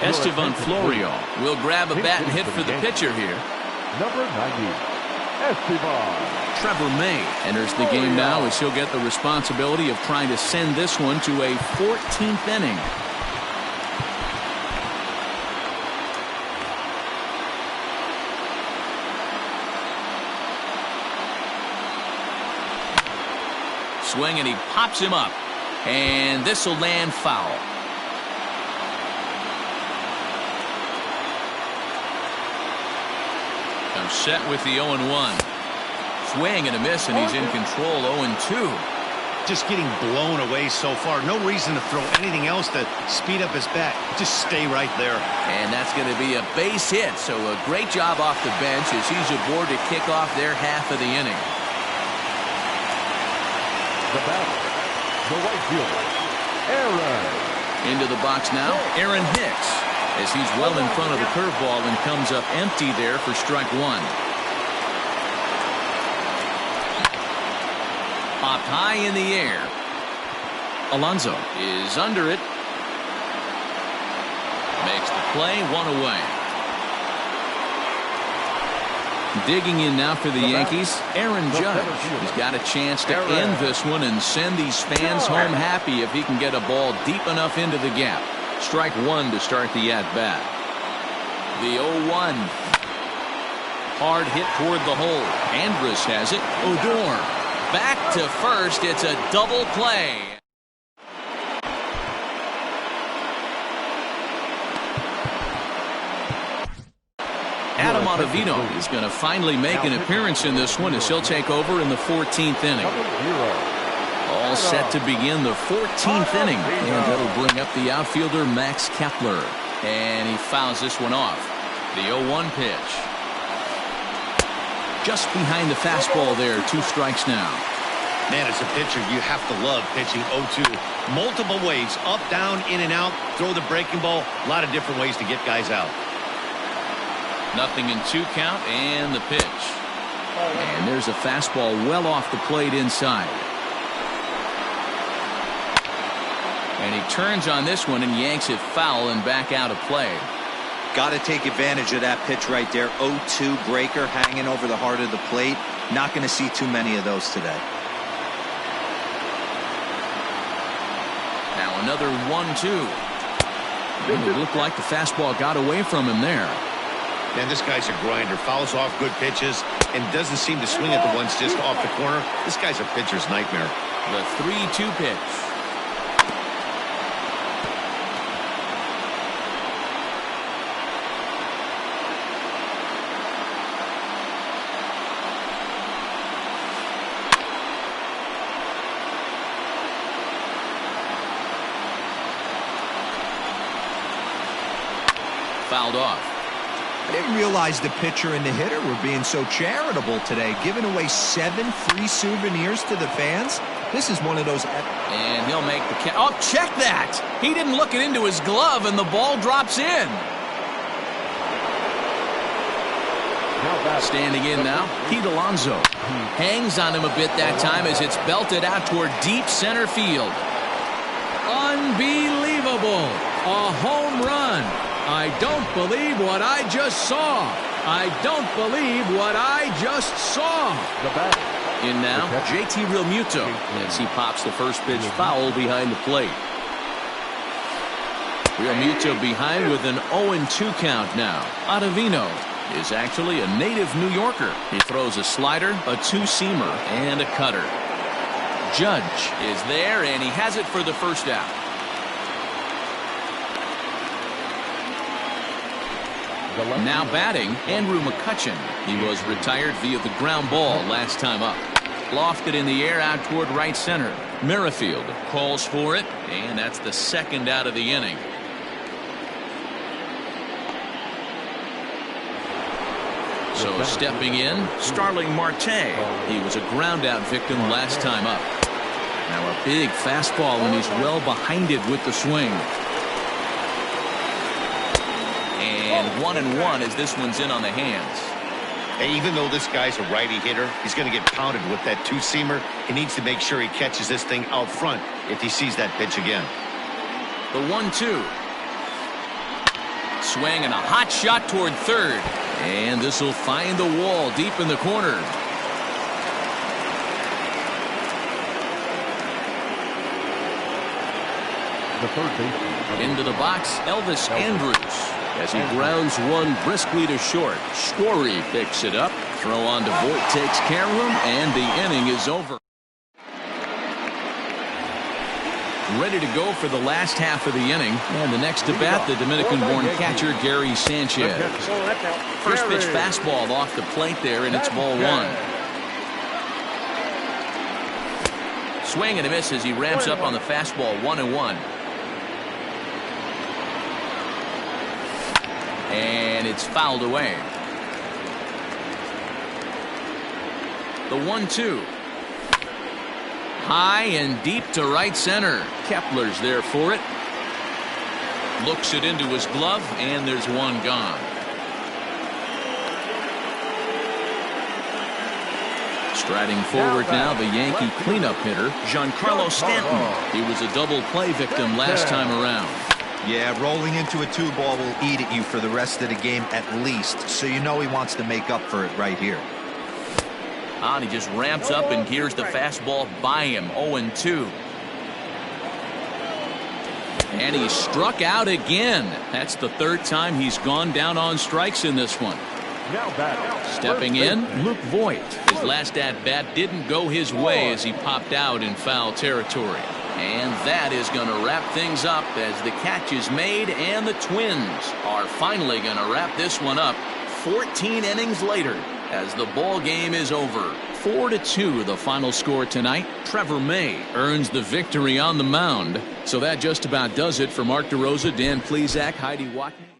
Estevan Florio will grab a bat and hit for the pitcher here. Number 90, Estevan. Trevor May enters the game now as he'll get the responsibility of trying to send this one to a 14th inning. Swing, and he pops him up. And this will land foul. I'm set with the 0-1. Swing and a miss, and he's in control. 0-2. Just getting blown away so far. No reason to throw anything else to speed up his bat. Just stay right there. And that's going to be a base hit. So a great job off the bench as he's aboard to kick off their half of the inning. The batter, the right fielder, Aaron. Into the box now, Aaron Hicks, as he's well in front of the curveball and comes up empty there for strike 1. Popped high in the air. Alonso is under it. Makes the play, 1 away. Digging in now for the Yankees, Aaron Judge. He's got a chance to end this one and send these fans home happy if he can get a ball deep enough into the gap. Strike 1 to start the at-bat. The 0-1. Hard hit toward the hole. Andrus has it. Odor back to first. It's a double play. Adam Ottavino is going to finally make an appearance in this one as he'll take over in the 14th inning. All set to begin the 14th inning. And that'll bring up the outfielder Max Kepler. And he fouls this one off. The 0-1 pitch. Just behind the fastball there. 2 strikes now. Man, as a pitcher, you have to love pitching 0-2. Multiple ways, up, down, in and out, throw the breaking ball. A lot of different ways to get guys out. Nothing in 2 count and the pitch. And there's a fastball well off the plate inside. And he turns on this one and yanks it foul and back out of play. Got to take advantage of that pitch right there. 0-2 breaker hanging over the heart of the plate. Not going to see too many of those today. Now another 1-2. It looked like the fastball got away from him there. Man, this guy's a grinder. Fouls off good pitches and doesn't seem to swing at the ones just off the corner. This guy's a pitcher's nightmare. The 3-2 pitch. Fouled off. I didn't realize the pitcher and the hitter were being so charitable today, giving away 7 free souvenirs to the fans. This is one of those. And he'll make the catch. Oh, check that! He didn't look it into his glove, and the ball drops in. Standing in now, Pete Alonso. Hangs on him a bit that time as it's belted out toward deep center field. Unbelievable! A home run. I don't believe what I just saw. I don't believe what I just saw. In now, JT Realmuto as he pops the first pitch foul behind the plate. Realmuto behind with an 0-2 count now. Ottavino is actually a native New Yorker. He throws a slider, a 2-seamer, and a cutter. Judge is there, and he has it for the first out. Now batting, Andrew McCutchen. He was retired via the ground ball last time up. Lofted in the air out toward right center. Merrifield calls for it, and that's the second out of the inning. So stepping in, Starling Marte. He was a ground out victim last time up. Now a big fastball, and he's well behind it with the swing. And 1-1 as this one's in on the hands. Hey, even though this guy's a righty hitter, he's going to get pounded with that 2-seamer. He needs to make sure he catches this thing out front if he sees that pitch again. The 1-2. Swing and a hot shot toward third. And this will find the wall deep in the corner. The third baseman. Into the box, Elvis Andrus. As he grounds one briskly to short. Story picks it up. Throw on to Voit takes care of him, and the inning is over. Ready to go for the last half of the inning. And the next to bat, the Dominican-born catcher, Gary Sanchez. First pitch fastball off the plate there, and it's ball 1. Swing and a miss as he ramps up on the fastball. 1-1. And it's fouled away. The 1-2. High and deep to right center. Kepler's there for it. Looks it into his glove, and there's one gone. Striding forward now, the Yankee cleanup hitter, Giancarlo Stanton. He was a double play victim last time around. Yeah, rolling into a 2-ball will eat at you for the rest of the game at least, so you know he wants to make up for it right here. And he just ramps up and gears the fastball by him. 0-2. And he struck out again. That's the third time he's gone down on strikes in this one. Stepping in, Luke Voit. His last at-bat didn't go his way as he popped out in foul territory. And that is going to wrap things up as the catch is made, and the Twins are finally going to wrap this one up 14 innings later as the ball game is over. 4-2 the final score tonight. Trevor May earns the victory on the mound. So that just about does it for Mark DeRosa, Dan Plesac, Heidi Watney.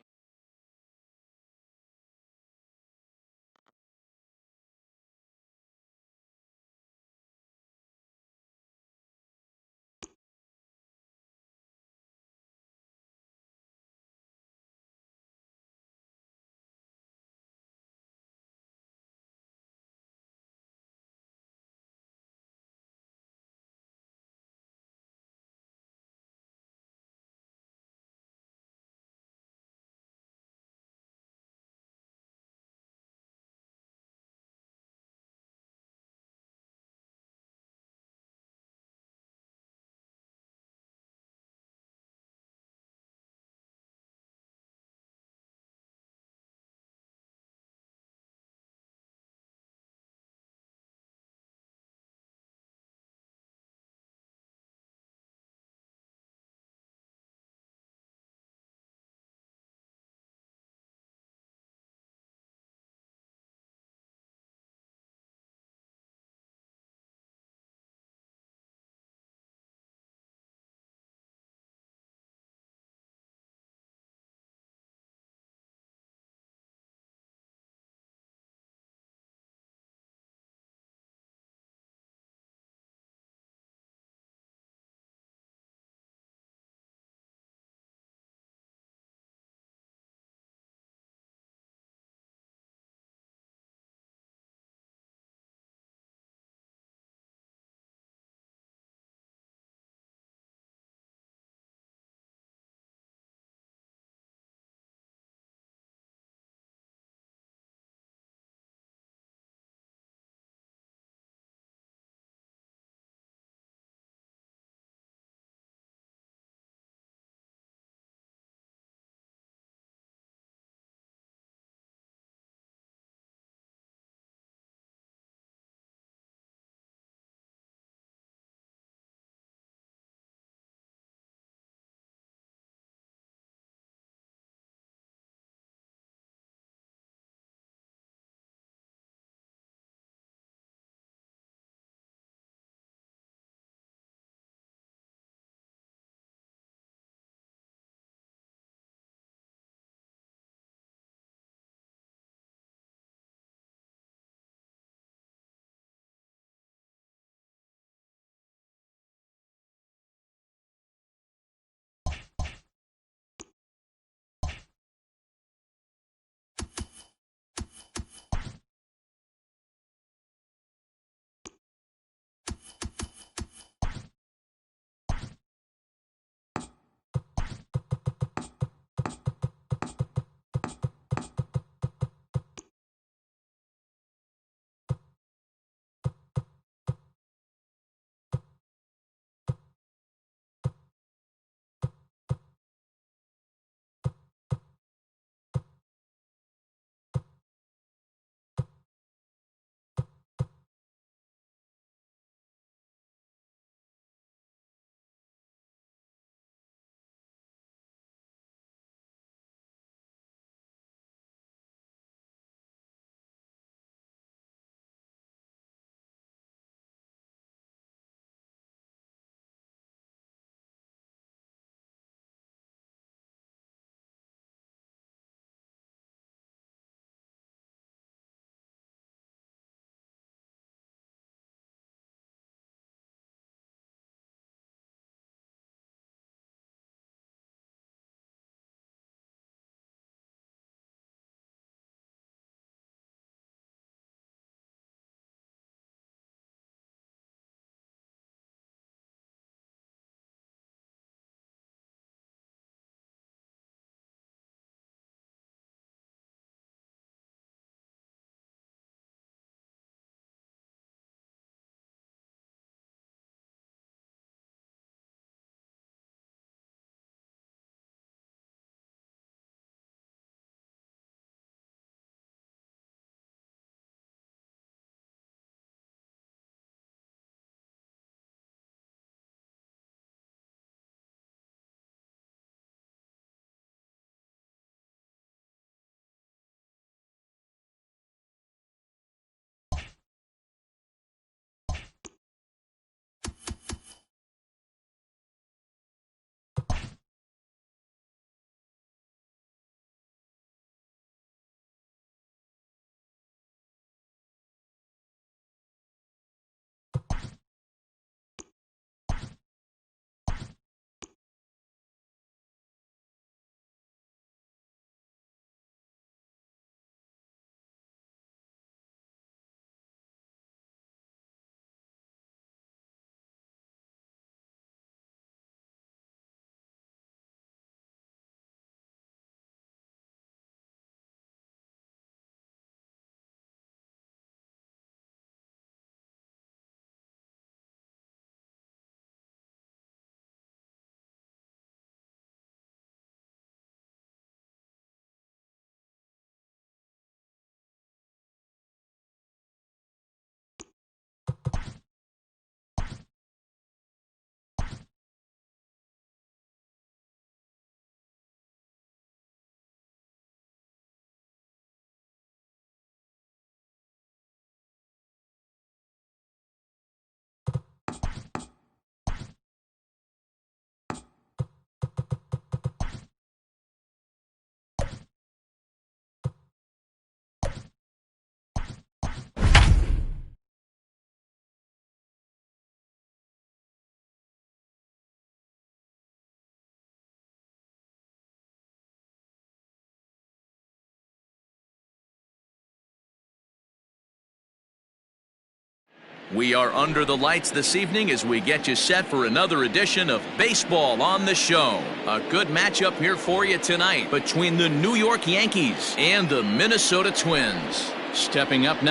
We are under the lights this evening as we get you set for another edition of Baseball on the Show. A good matchup here for you tonight between the New York Yankees and the Minnesota Twins. Stepping up now,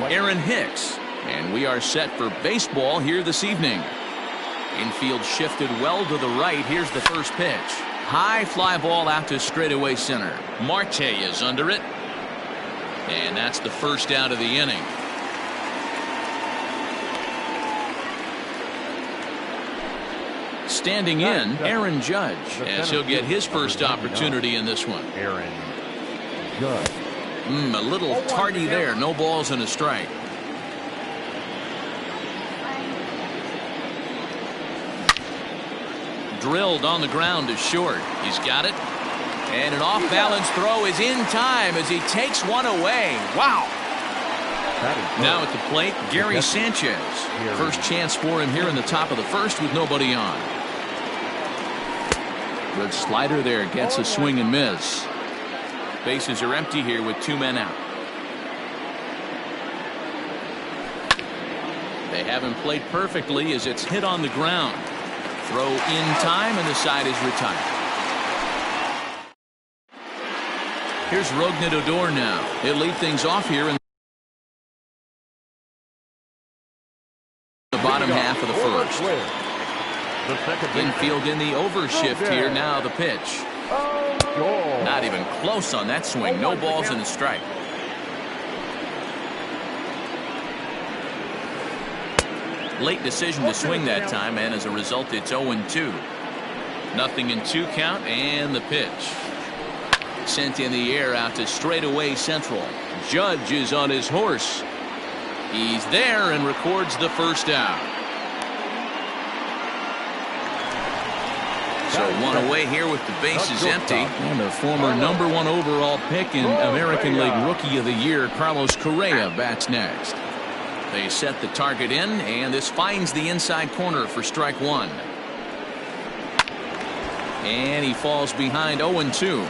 Aaron Hicks. And we are set for baseball here this evening. Infield shifted well to the right. Here's the first pitch. High fly ball out to straightaway center. Marte is under it. And that's the first out of the inning. Standing in, Aaron Judge, as he'll get his first opportunity in this one. Aaron Judge. A little tardy there. No balls and a strike. Drilled on the ground to short. He's got it. And an off-balance throw is in time as he takes one away. Wow. Now at the plate, Gary Sanchez. First chance for him here in the top of the first with nobody on. Good slider there. Gets a swing and miss. Bases are empty here with 2 men out. They haven't played perfectly as it's hit on the ground. Throw in time, and the side is retired. Here's Rougned Odor now. He'll lead things off here in the bottom half of the first. Infield in the overshift here. Now the pitch. Not even close on that swing. No balls and a strike. Late decision to swing that time, and as a result, it's 0-2. Nothing in 2 count, and the pitch. Sent in the air out to straightaway central. Judge is on his horse. He's there and records the first out. So 1 away here with the bases empty. And the former #1 overall pick in American League Rookie of the Year, Carlos Correa, bats next. They set the target in, and this finds the inside corner for strike 1. And he falls behind 0-2.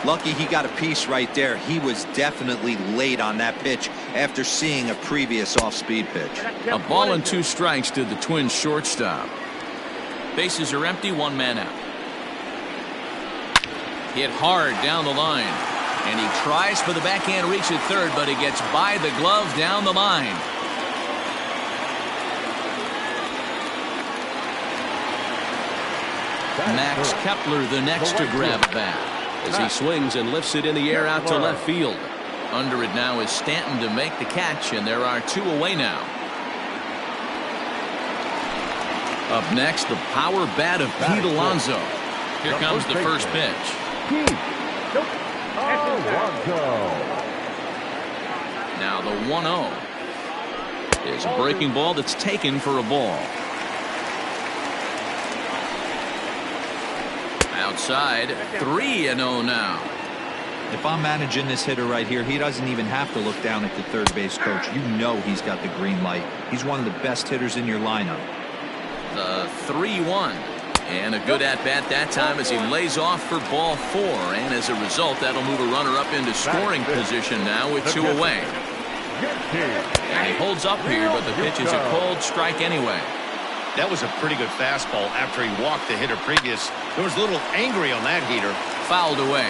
Lucky he got a piece right there. He was definitely late on that pitch after seeing a previous off-speed pitch. A ball and 2 strikes to the Twins shortstop. Bases are empty, 1 man out. Hit hard down the line. And he tries for the backhand reach at third, but he gets by the glove down the line. Max Kepler the next to grab a bat as he swings and lifts it in the air out to left field. Under it now is Stanton to make the catch, and there are 2 away now. Up next, the power bat of Pete Alonso. Here comes the first pitch. Now the 1-0 is a breaking ball that's taken for a ball. Outside, 3-0 now. If I'm managing this hitter right here, he doesn't even have to look down at the third base coach. You know he's got the green light. He's one of the best hitters in your lineup. The 3-1. And a good at-bat that time as he lays off for ball 4. And as a result, that'll move a runner up into scoring position now with 2 away. And he holds up here, but the pitch is a cold strike anyway. That was a pretty good fastball after he walked the hitter previous. There was a little angry on that heater. Fouled away.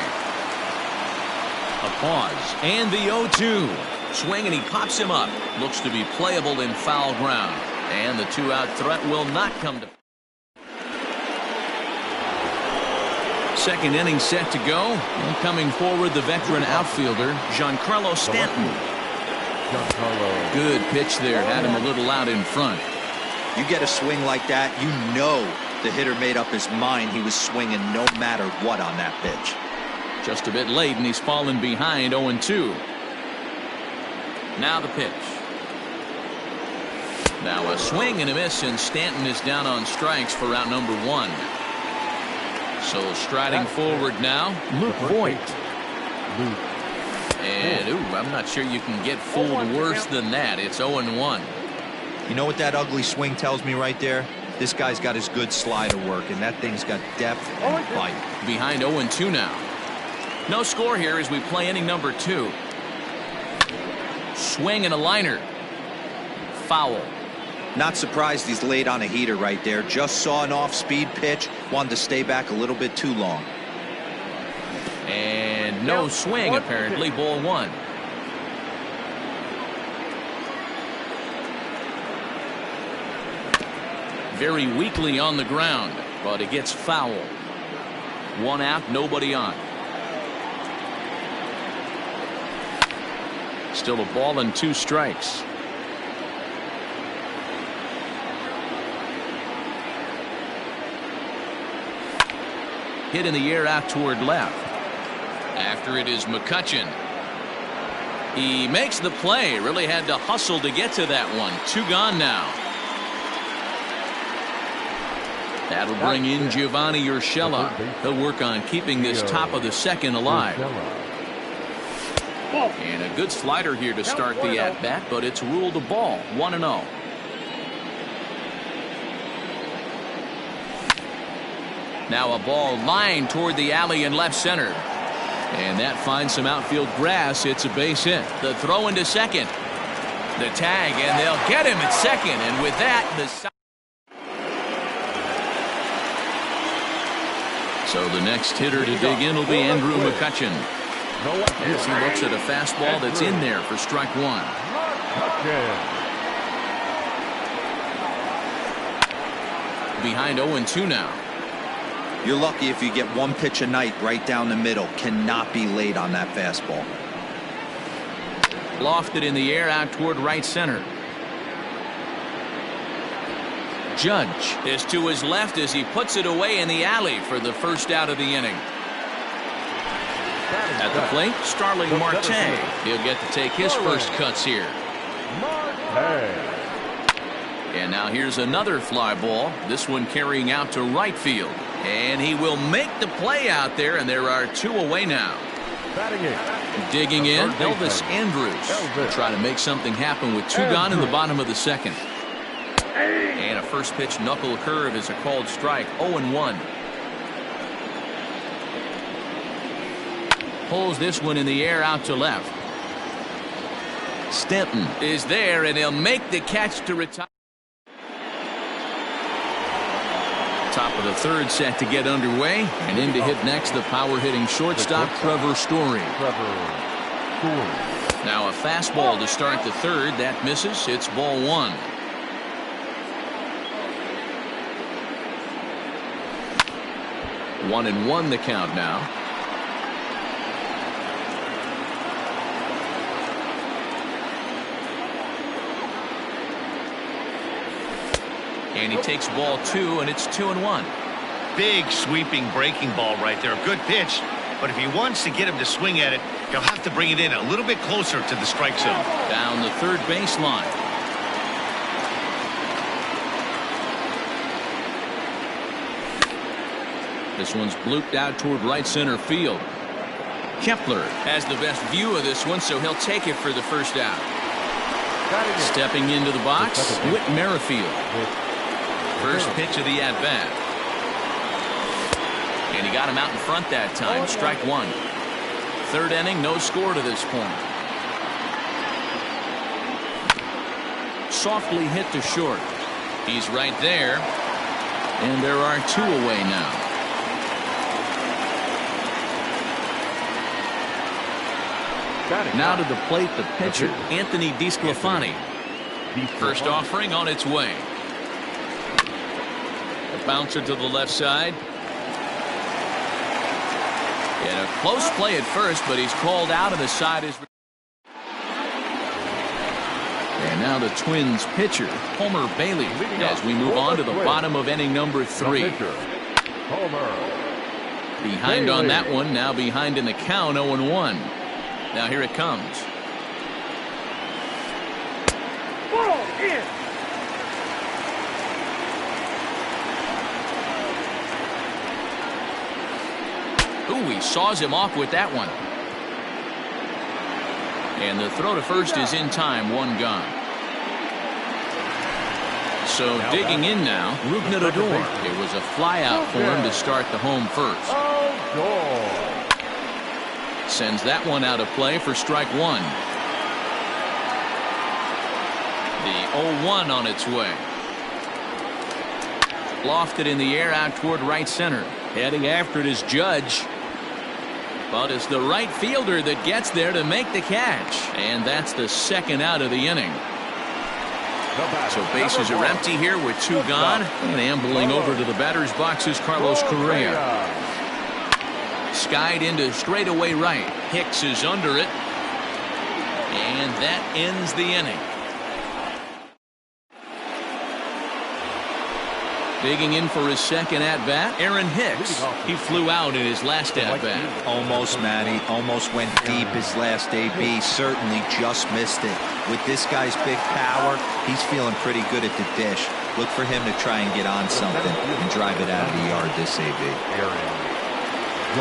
A pause. And the 0-2. Swing, and he pops him up. Looks to be playable in foul ground. And the 2-out threat will not come to. Second inning set to go. And coming forward, the veteran outfielder, Giancarlo Stanton. Good pitch there. Had him a little out in front. You get a swing like that, you know the hitter made up his mind he was swinging no matter what on that pitch. Just a bit late, and he's fallen behind 0-2. Now the pitch. Now a swing and a miss, and Stanton is down on strikes for out number 1. So striding forward now, Luke Voigt. And I'm not sure you can get fooled worse than that. It's 0-1. You know what that ugly swing tells me right there? This guy's got his good slider work, and that thing's got depth and bite. Behind 0-2 now. No score here as we play inning number 2. Swing and a liner. Foul. Not surprised he's laid on a heater right there. Just saw an off-speed pitch. Wanted to stay back a little bit too long. And no swing, apparently. Ball one. Very weakly on the ground, but it gets foul. One out, nobody on. Still a ball and 2 strikes. Hit in the air out toward left. After it is McCutchen. He makes the play. Really had to hustle to get to that one. 2 gone now. That'll bring in Giovanni Urshela. He'll work on keeping this top of the second alive. And a good slider here to start the at-bat, but it's ruled a ball. 1-0. Now a ball lined toward the alley in left center. And that finds some outfield grass. It's a base hit. The throw into second. The tag, and they'll get him at second. And with that, so the next hitter to dig in will be Andrew McCutchen. As he looks at a fastball that's in there for strike 1. Behind 0-2 now. You're lucky if you get 1 pitch a night right down the middle. Cannot be late on that fastball. Lofted in the air out toward right center. Judge is to his left as he puts it away in the alley for the first out of the inning. At the plate, Starling Marte. He'll get to take his first cuts here. And now here's another fly ball. This one carrying out to right field. And he will make the play out there, and there are 2 away now. Digging in, Elvis Andrus will try to make something happen with 2 gone in the bottom of the second. And a first pitch knuckle curve is a called strike. 0-1. Pulls this one in the air out to left. Stanton is there, and he'll make the catch to retire. Top of the third set to get underway, and in to hit next the power hitting shortstop Trevor Story. Now a fastball to start the third. That misses. It's ball 1. One and 1 the count now. And he takes ball 2, and it's 2-1. Big sweeping breaking ball right there. Good pitch. But if he wants to get him to swing at it, he'll have to bring it in a little bit closer to the strike zone. Down the third baseline. This one's blooped out toward right center field. Kepler has the best view of this one, so he'll take it for the first out. Stepping into the box, Whit Merrifield. First pitch of the at-bat. And he got him out in front that time. Strike 1. Third inning, no score to this point. Softly hit to short. He's right there. And there are 2 away now. Now to the plate, the pitcher, Anthony DeSclafani. First offering on its way. A bouncer to the left side. And a close play at first, but he's called out, and the side is. And now the Twins pitcher, Homer Bailey, as we move on to the bottom of inning number 3. Behind on that one, now behind in the count, 0-1. Now here it comes. Ball in. Ooh, he saws him off with that one. And the throw to first is in time. 1 gone. So digging in now, Rougned Odor. It was a fly out for him to start the home first. Sends that one out of play for strike 1. The 0-1 on its way. Lofted in the air out toward right center. Heading after it is Judge. But it's the right fielder that gets there to make the catch. And that's the second out of the inning. So bases are empty here with 2 gone. And ambling over to the batter's box is Carlos Correa. Skied into straightaway right. Hicks is under it. And that ends the inning. Digging in for his second at-bat, Aaron Hicks. He flew out in his last at-bat. Almost, Matty. Almost went deep his last AB. Certainly just missed it. With this guy's big power, he's feeling pretty good at the dish. Look for him to try and get on something and drive it out of the yard this AB.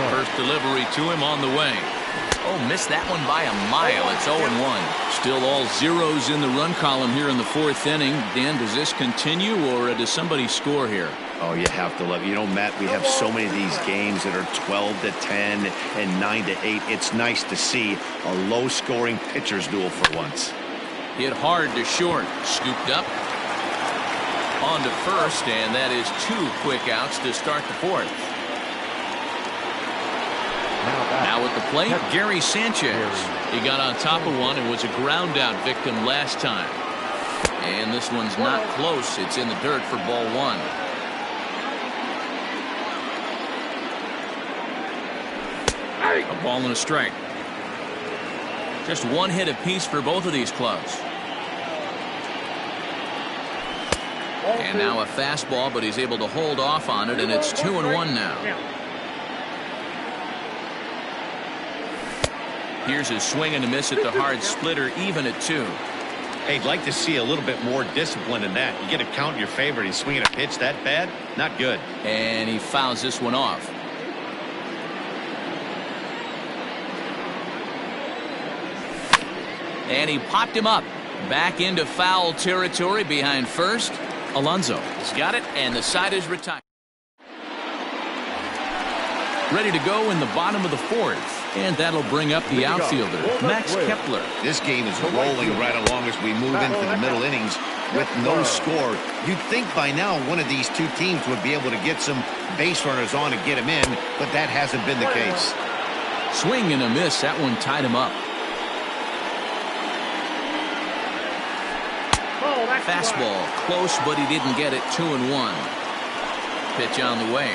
First delivery to him on the way. Oh, missed that one by a mile. It's 0-1. Still all zeros in the run column here in the 4th inning. Dan, does this continue or does somebody score here? Oh, you have to love it. You know, Matt, we have so many of these games that are 12-10 and 9-8. It's nice to see a low-scoring pitcher's duel for once. Hit hard to short. Scooped up. On to first, and that is 2 quick outs to start the 4th. Now at the plate, Gary Sanchez. He got on top of one and was a ground out victim last time. And this one's not close. It's in the dirt for ball 1. A ball and a strike. Just 1 hit apiece for both of these clubs. And now a fastball, but he's able to hold off on it, and it's 2-1 now. Here's a swing and a miss at the hard splitter, even at 2. Hey, I'd like to see a little bit more discipline in that. You get a count in your favor and he's swinging a pitch that bad? Not good. And he fouls this one off. And he popped him up. Back into foul territory behind first. Alonso has got it, and the side is retired. Ready to go in the bottom of the 4th. And that'll bring up the outfielder, Max Kepler. This game is rolling right along as we move into the middle innings with no score. You'd think by now one of these 2 teams would be able to get some base runners on and get him in, but that hasn't been the case. Swing and a miss. That one tied him up. Fastball close, but he didn't get it. 2-1. Pitch on the way.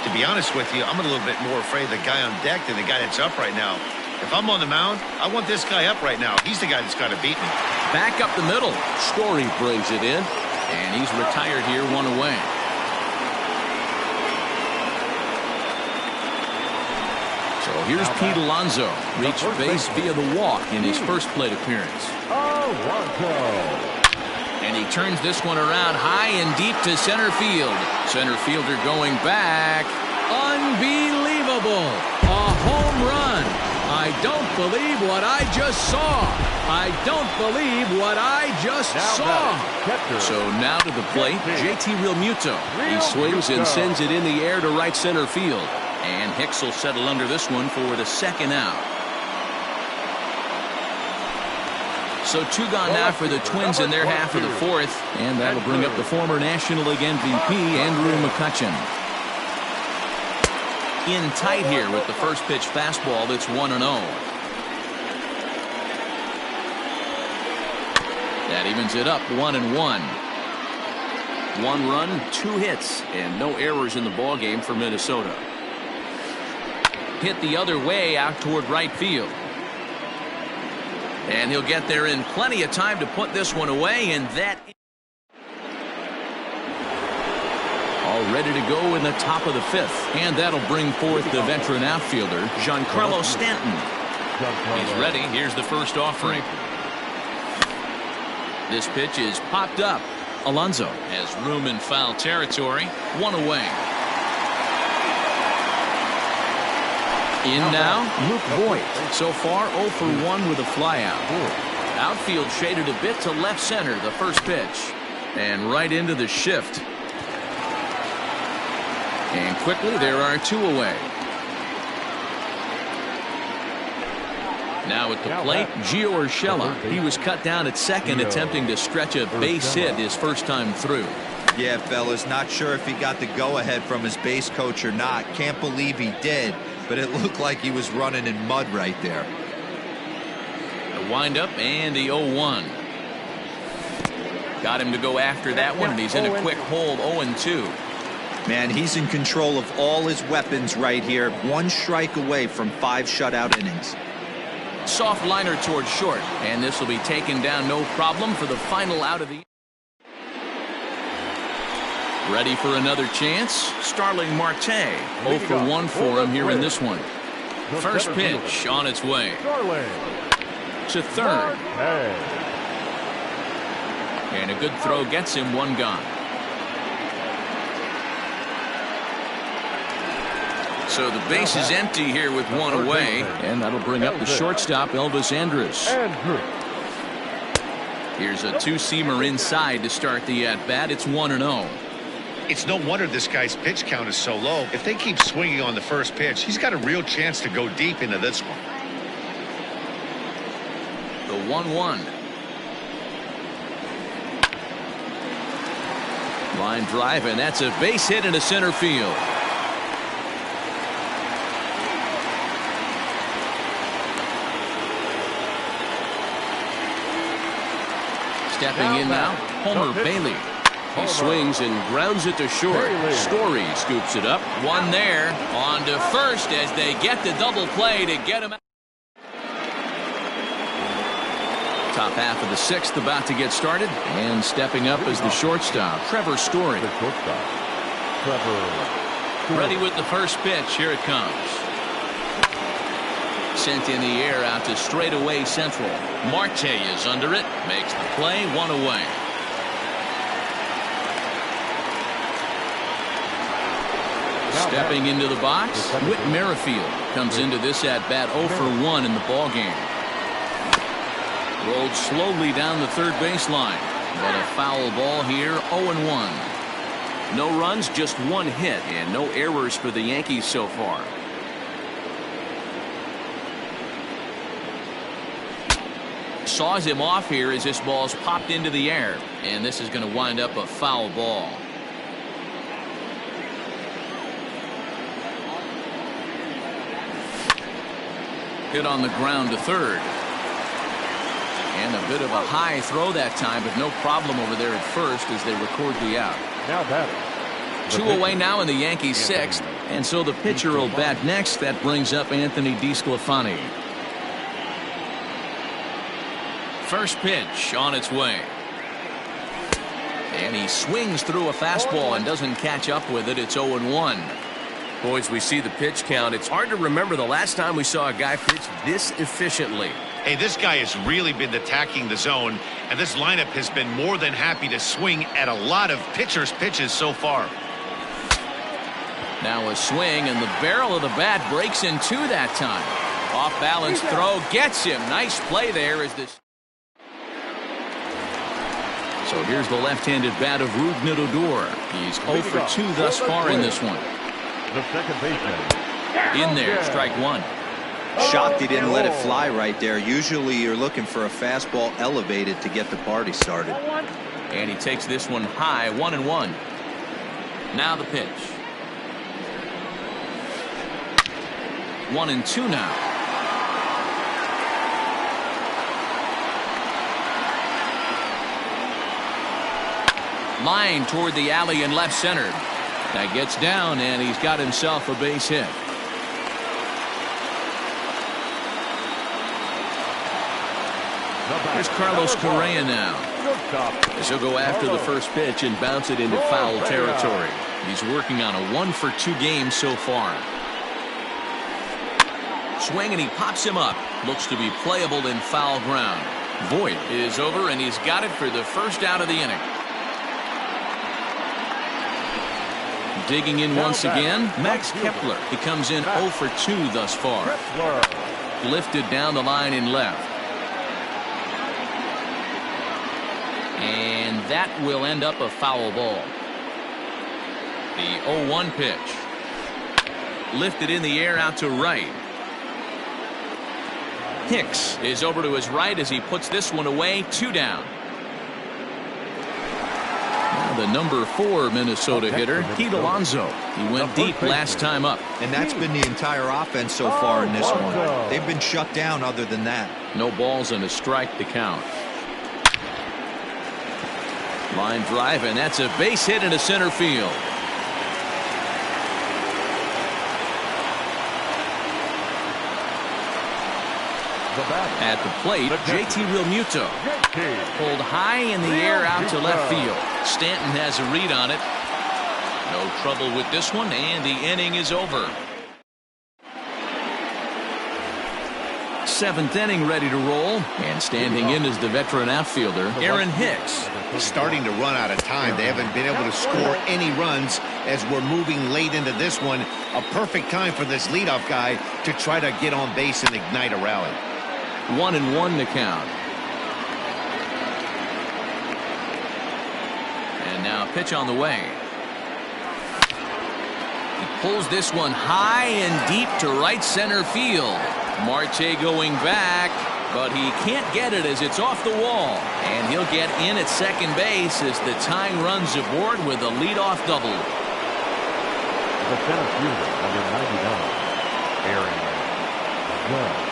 To be honest with you, I'm a little bit more afraid of the guy on deck than the guy that's up right now. If I'm on the mound, I want this guy up right now. He's the guy that's got to beat me. Back up the middle. Story brings it in, and he's retired here, 1 away. So here's Pete Alonso. Reached base via the walk in his first plate appearance. And he turns this one around high and deep to center field. Center fielder going back. Unbelievable. A home run. I don't believe what I just saw. I don't believe what I just saw. So now to the plate, JT Realmuto. He swings and sends it in the air to right center field. And Hicks will settle under this one for the second out. So 2 gone now for the Twins in their half of the 4th. And that'll bring up the former National League MVP, Andrew McCutchen. In tight here with the first pitch fastball that's 1-0. That evens it up 1-1. 1 run, 2 hits, and no errors in the ballgame for Minnesota. Hit the other way out toward right field. And he'll get there in plenty of time to put this one away, and that all ready to go in the top of the 5th. And that'll bring forth the veteran outfielder, Giancarlo Stanton. He's ready. Here's the first offering. This pitch is popped up. Alonso has room in foul territory. 1 away. In now, Luke Voigt. So far, 0 for 1 with a flyout. Outfield shaded a bit to left center, the first pitch. And right into the shift. And quickly, there are 2 away. Now at the plate, Gio Urshela. He was cut down at second, attempting to stretch a base hit his first time through. Yeah, fellas, not sure if he got the go-ahead from his base coach or not. Can't believe he did, but it looked like he was running in mud right there. The windup and the 0-1. Got him to go after that one, and he's in a quick hold, 0-2. Man, he's in control of all his weapons right here. One strike away from 5 shutout innings. Soft liner towards short, and this will be taken down no problem for the final out of the. Ready for another chance? Starling Marte. 0 for 1 for him here in this one. First pitch on its way. To third. And a good throw gets him one gone. So the base is empty here with one away, and that'll bring up the shortstop, Elvis Andrus. Here's a two-seamer inside to start the at-bat. It's 1-0. It's no wonder this guy's pitch count is so low. If they keep swinging on the first pitch, he's got a real chance to go deep into this one. The 1-1. Line drive, and that's a base hit into center field. Stepping in now, Homer Bailey. He swings and grounds it to short. Story scoops it up. One there. On to first as they get the double play to get him out. Top half of the 6th about to get started. And stepping up is the shortstop, Trevor Story. Ready with the first pitch. Here it comes. Sent in the air out to straightaway central. Marte is under it. Makes the play, one away. Stepping into the box, Whit Merrifield comes into this at-bat 0 for 1 in the ballgame. Rolled slowly down the third baseline, but a foul ball here, 0-1. No runs, just one hit, and no errors for the Yankees so far. Saws him off here as this ball's popped into the air, and this is going to wind up a foul ball. Hit on the ground to third. And a bit of a high throw that time, but no problem over there at first as they record the out. Now batter. 2 away now in the Yankees 6th, and so the pitcher will bat next. That brings up Anthony DeSclafani. First pitch on its way. And he swings through a fastball and doesn't catch up with it. It's 0-1. Boys, we see the pitch count. It's hard to remember the last time we saw a guy pitch this efficiently. Hey, this guy has really been attacking the zone, and this lineup has been more than happy to swing at a lot of pitchers' pitches so far. Now a swing, and the barrel of the bat breaks in two that time. Off balance throw gets him. Nice play there as this. So here's the left-handed bat of Rougned Odor. He's 0 for 2 thus far in this one. The second baseman. In there, strike one. Shocked he didn't let it fly right there. Usually you're looking for a fastball elevated to get the party started. And he takes this one high, 1-1. Now the pitch. 1-2 now. Line toward the alley in left center. That gets down, and he's got himself a base hit. Here's Carlos Correa now. As he'll go after the first pitch and bounce it into foul territory. He's working on a 1 for 2 game so far. Swing, and he pops him up. Looks to be playable in foul ground. Voit is over, and he's got it for the first out of the inning. Digging in once again, Max Kepler. He comes in 0 for 2 thus far. Lifted down the line in left. And that will end up a foul ball. The 0-1 pitch. Lifted in the air out to right. Hicks is over to his right as he puts this one away. 2 down. Now the number 4 Minnesota hitter, Pete Alonso. He went deep last time up. And that's been the entire offense so far in this one. They've been shut down other than that. No balls and a strike to count. Line drive, and that's a base hit into center field. At the plate, JT Realmuto. Pulled high in the air out to left field. Stanton has a read on it. No trouble with this one, and the inning is over. 7th inning ready to roll, and standing in is the veteran outfielder, Aaron Hicks. Starting to run out of time. They haven't been able to score any runs as we're moving late into this one. A perfect time for this leadoff guy to try to get on base and ignite a rally. 1-1 to count. And now a pitch on the way. He pulls this one high and deep to right center field. Marte going back, but he can't get it as it's off the wall. And he'll get in at second base as the tying runs aboard with a leadoff double. The center fielder, number 99, Aaron Judge.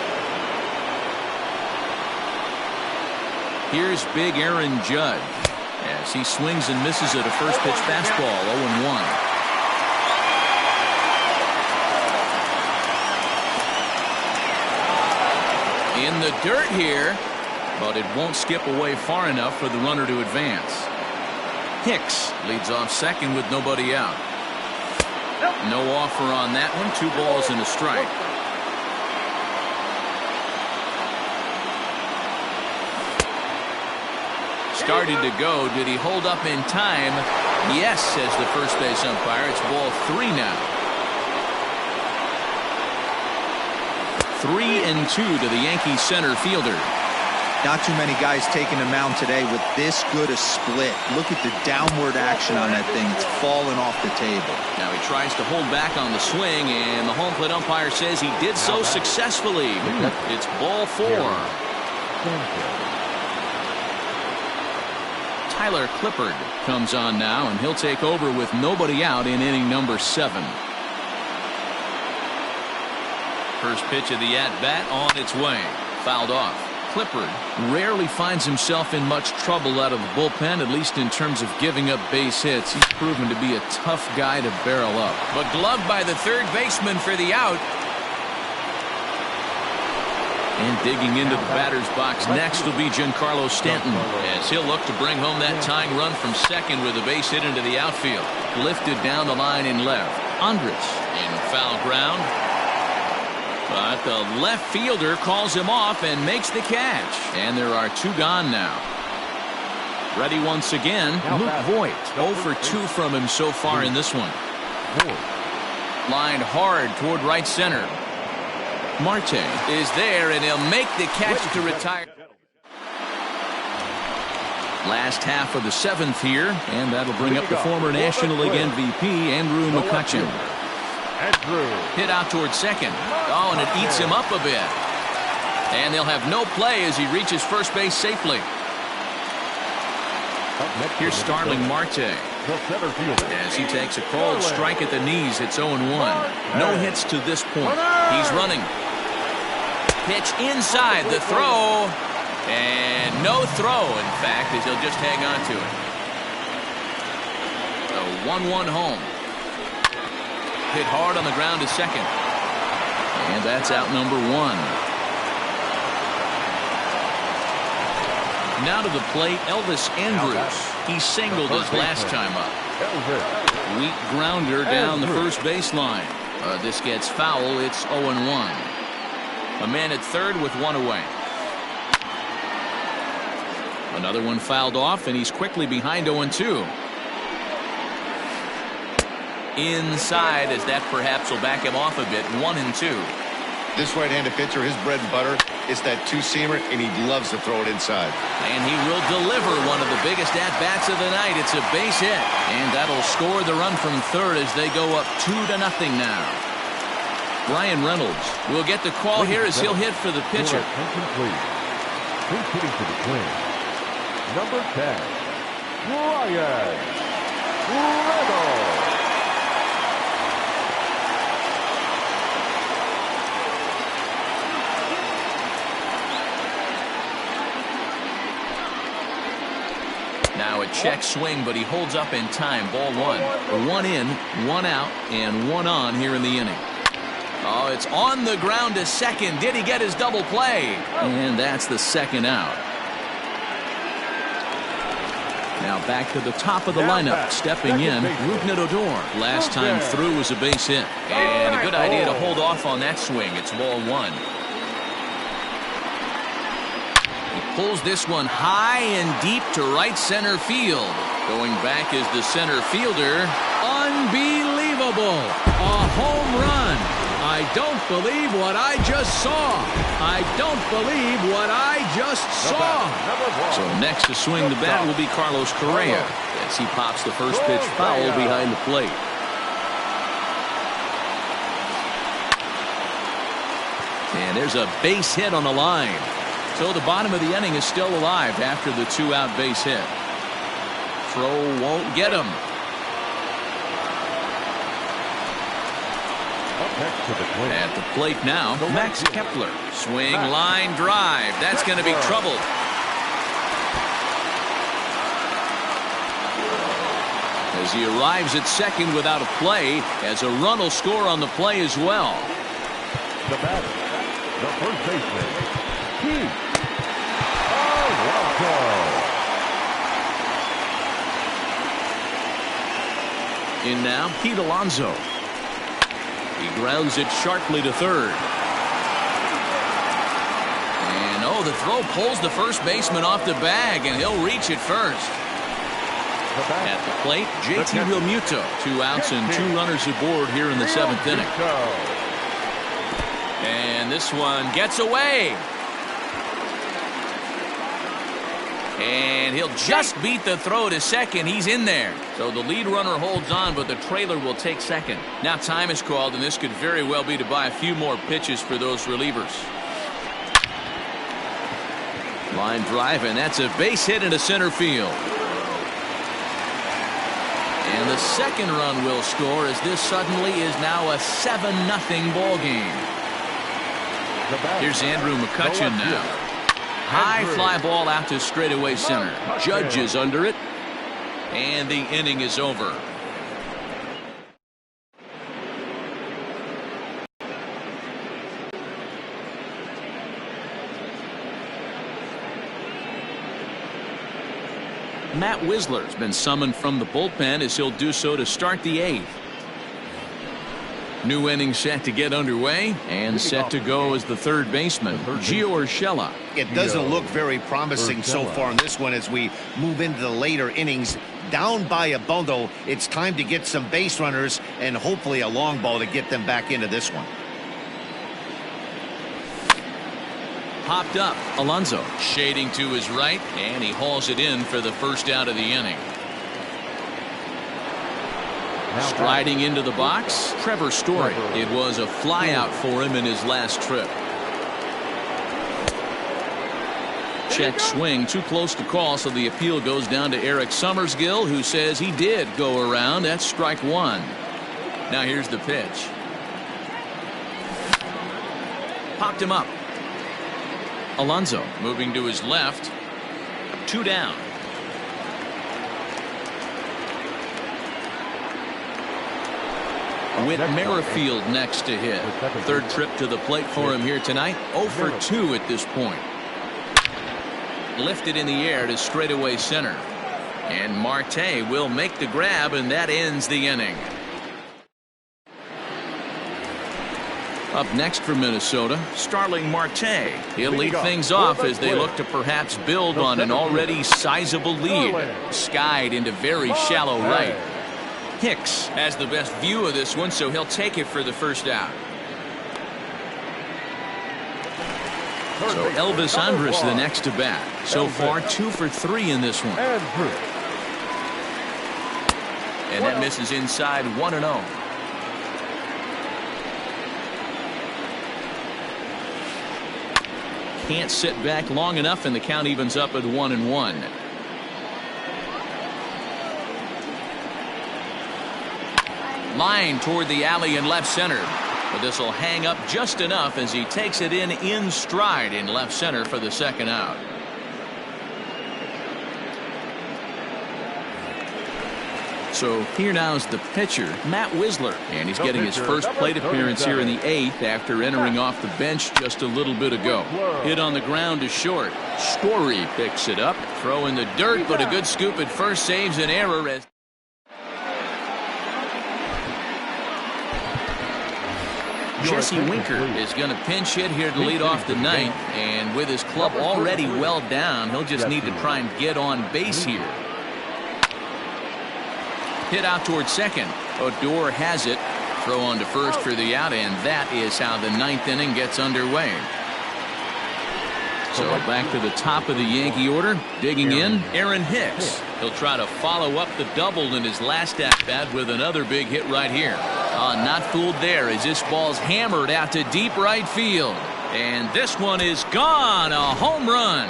Here's big Aaron Judge as he swings and misses at a first pitch fastball. 0-1. In the dirt here, but it won't skip away far enough for the runner to advance. Hicks leads off second with nobody out. No offer on that one. 2 balls and a strike. Started to go. Did he hold up in time? Yes, says the first base umpire. It's ball 3 now. 3-2 to the Yankees center fielder. Not too many guys taking the mound today with this good a split. Look at the downward action on that thing. It's falling off the table. Now he tries to hold back on the swing, and the home plate umpire says he did so successfully. It's ball 4. Tyler Clippard comes on now, and he'll take over with nobody out in inning number 7. First pitch of the at-bat on its way. Fouled off. Clippard rarely finds himself in much trouble out of the bullpen, at least in terms of giving up base hits. He's proven to be a tough guy to barrel up. But gloved by the third baseman for the out. And digging into the batter's box next will be Giancarlo Stanton, as he'll look to bring home that tying run from second with a base hit into the outfield. Lifted down the line in left. Andres in foul ground. But the left fielder calls him off and makes the catch. And there are 2 gone now. Ready once again, Luke Voit. 0 for 2 from him so far in this one. Lined hard toward right center. Marte is there, and he'll make the catch to retire. Last half of the 7th here, and that'll bring up the former National League MVP, Andrew McCutchen. Hit out towards second. Oh, and it eats him up a bit. And they'll have no play as he reaches first base safely. Here's Starling Marte as he takes a called strike at the knees. It's 0-1. No hits to this point. He's running. Pitch inside the throw. And no throw, in fact, as he'll just hang on to it. So 1-1 home. Hit hard on the ground to second. And that's out number 1. Now to the plate, Elvis Andrus. He singled his last time up. Weak grounder down the first baseline. This gets foul. It's 0-1. A man at third with 1 away. Another one fouled off, and he's quickly behind 0-2. Inside, as that perhaps will back him off a bit. 1-2. This right-handed pitcher, his bread and butter is that 2-seamer, and he loves to throw it inside. And he will deliver one of the biggest at-bats of the night. It's a base hit, and that'll score the run from third as they go up 2-0 now. Ryan Reynolds will get the call here as he'll hit for the pitcher. Attention, please. Who's hitting for the Twins? Number 10, Ryan Reynolds. Now a check swing, but he holds up in time. Ball one. One in, one out, and one on here in the inning. Oh, it's on the ground to second. Did he get his double play? And that's the second out. Now back to the top of the lineup. Stepping in, Rougned Odor. Last time through was a base hit. And a good idea to hold off on that swing. It's ball one. Pulls this one high and deep to right center field. Going back is the center fielder. Unbelievable. A home run. I don't believe what I just saw. I don't believe what I just saw. So next to swing the bat will be Carlos Correa as he pops the first pitch foul behind the plate. And there's a base hit on the line. So the bottom of the inning is still alive after the two-out base hit. Throw won't get him. At the plate now, Max Kepler. Swing, line, drive. That's going to be trouble. As he arrives at second without a play, as a run will score on the play as well. The batter, the first baseman, Pete. In now, Pete Alonso. He grounds it sharply to third. And oh, the throw pulls the first baseman off the bag, and he'll reach it first. At the plate, JT Realmuto. 2 outs and 2 runners aboard here in the 7th inning. And this one gets away. And he'll just beat the throw to second. He's in there. So the lead runner holds on, but the trailer will take second. Now time is called, and this could very well be to buy a few more pitches for those relievers. Line drive, and that's a base hit into center field. And the second run will score as this suddenly is now a 7-0 ball game. Here's Andrew McCutchen now. High fly ball out to straightaway center. Judge is under it. And the inning is over. Matt Wisler's been summoned from the bullpen as he'll do so to start the 8th. New inning set to get underway and set to go as the third baseman, Gio Urshela. It doesn't look very promising so far in this one as we move into the later innings. Down by a bundle, it's time to get some base runners and hopefully a long ball to get them back into this one. Popped up, Alonso shading to his right, and he hauls it in for the first out of the inning. Striding into the box, Trevor Story. It was a flyout for him in his last trip. Check swing, too close to call, so the appeal goes down to Eric Summersgill, who says he did go around. That's strike one. Now here's the pitch. Popped him up. Alonso moving to his left. 2 down. Whit Merrifield next to hit. Third trip to the plate for him here tonight. 0 for 2 at this point. Lifted in the air to straightaway center. And Marte will make the grab, and that ends the inning. Up next for Minnesota, Starling Marte. He'll lead things off as they look to perhaps build on an already sizable lead. Skied into very shallow right. Hicks has the best view of this one, so he'll take it for the first out. So Elvis Andrus the next to bat. So far 2 for 3 in this one. And that misses inside 1-0. can't sit back long enough, and the count evens up at 1-1. Line toward the alley in left center. But this will hang up just enough as he takes it in stride in left center for the second out. So here now is the pitcher, Matt Wisler, and he's getting his first plate appearance here in the 8th after entering off the bench just a little bit ago. Hit on the ground is short. Story picks it up, throw in the dirt, but a good scoop at first saves an error as Jesse Winker is going to pinch hit here to lead off the ninth, and with his club already well down, he'll just need to try and get on base here. Hit out towards second. Odor has it. Throw on to first for the out, and that is how the ninth inning gets underway. So back to the top of the Yankee order. Digging in, Aaron Hicks. He'll try to follow up the double in his last at-bat with another big hit right here. Not fooled there as this ball's hammered out to deep right field. And this one is gone. A home run.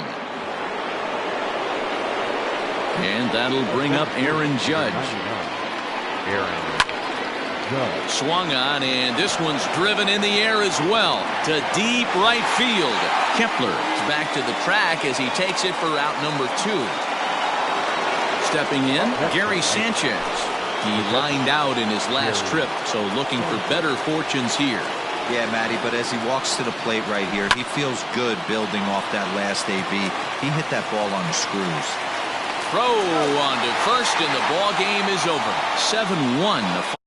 And that'll bring up Aaron Judge. Swung on, and this one's driven in the air as well to deep right field. Kepler is back to the track as he takes it for out number 2. Stepping in, Gary Sanchez. He lined out in his last trip, so looking for better fortunes here. Yeah, Matty, but as he walks to the plate right here, he feels good building off that last AB. He hit that ball on the screws. Throw on to first, and the ball game is over. 7-1.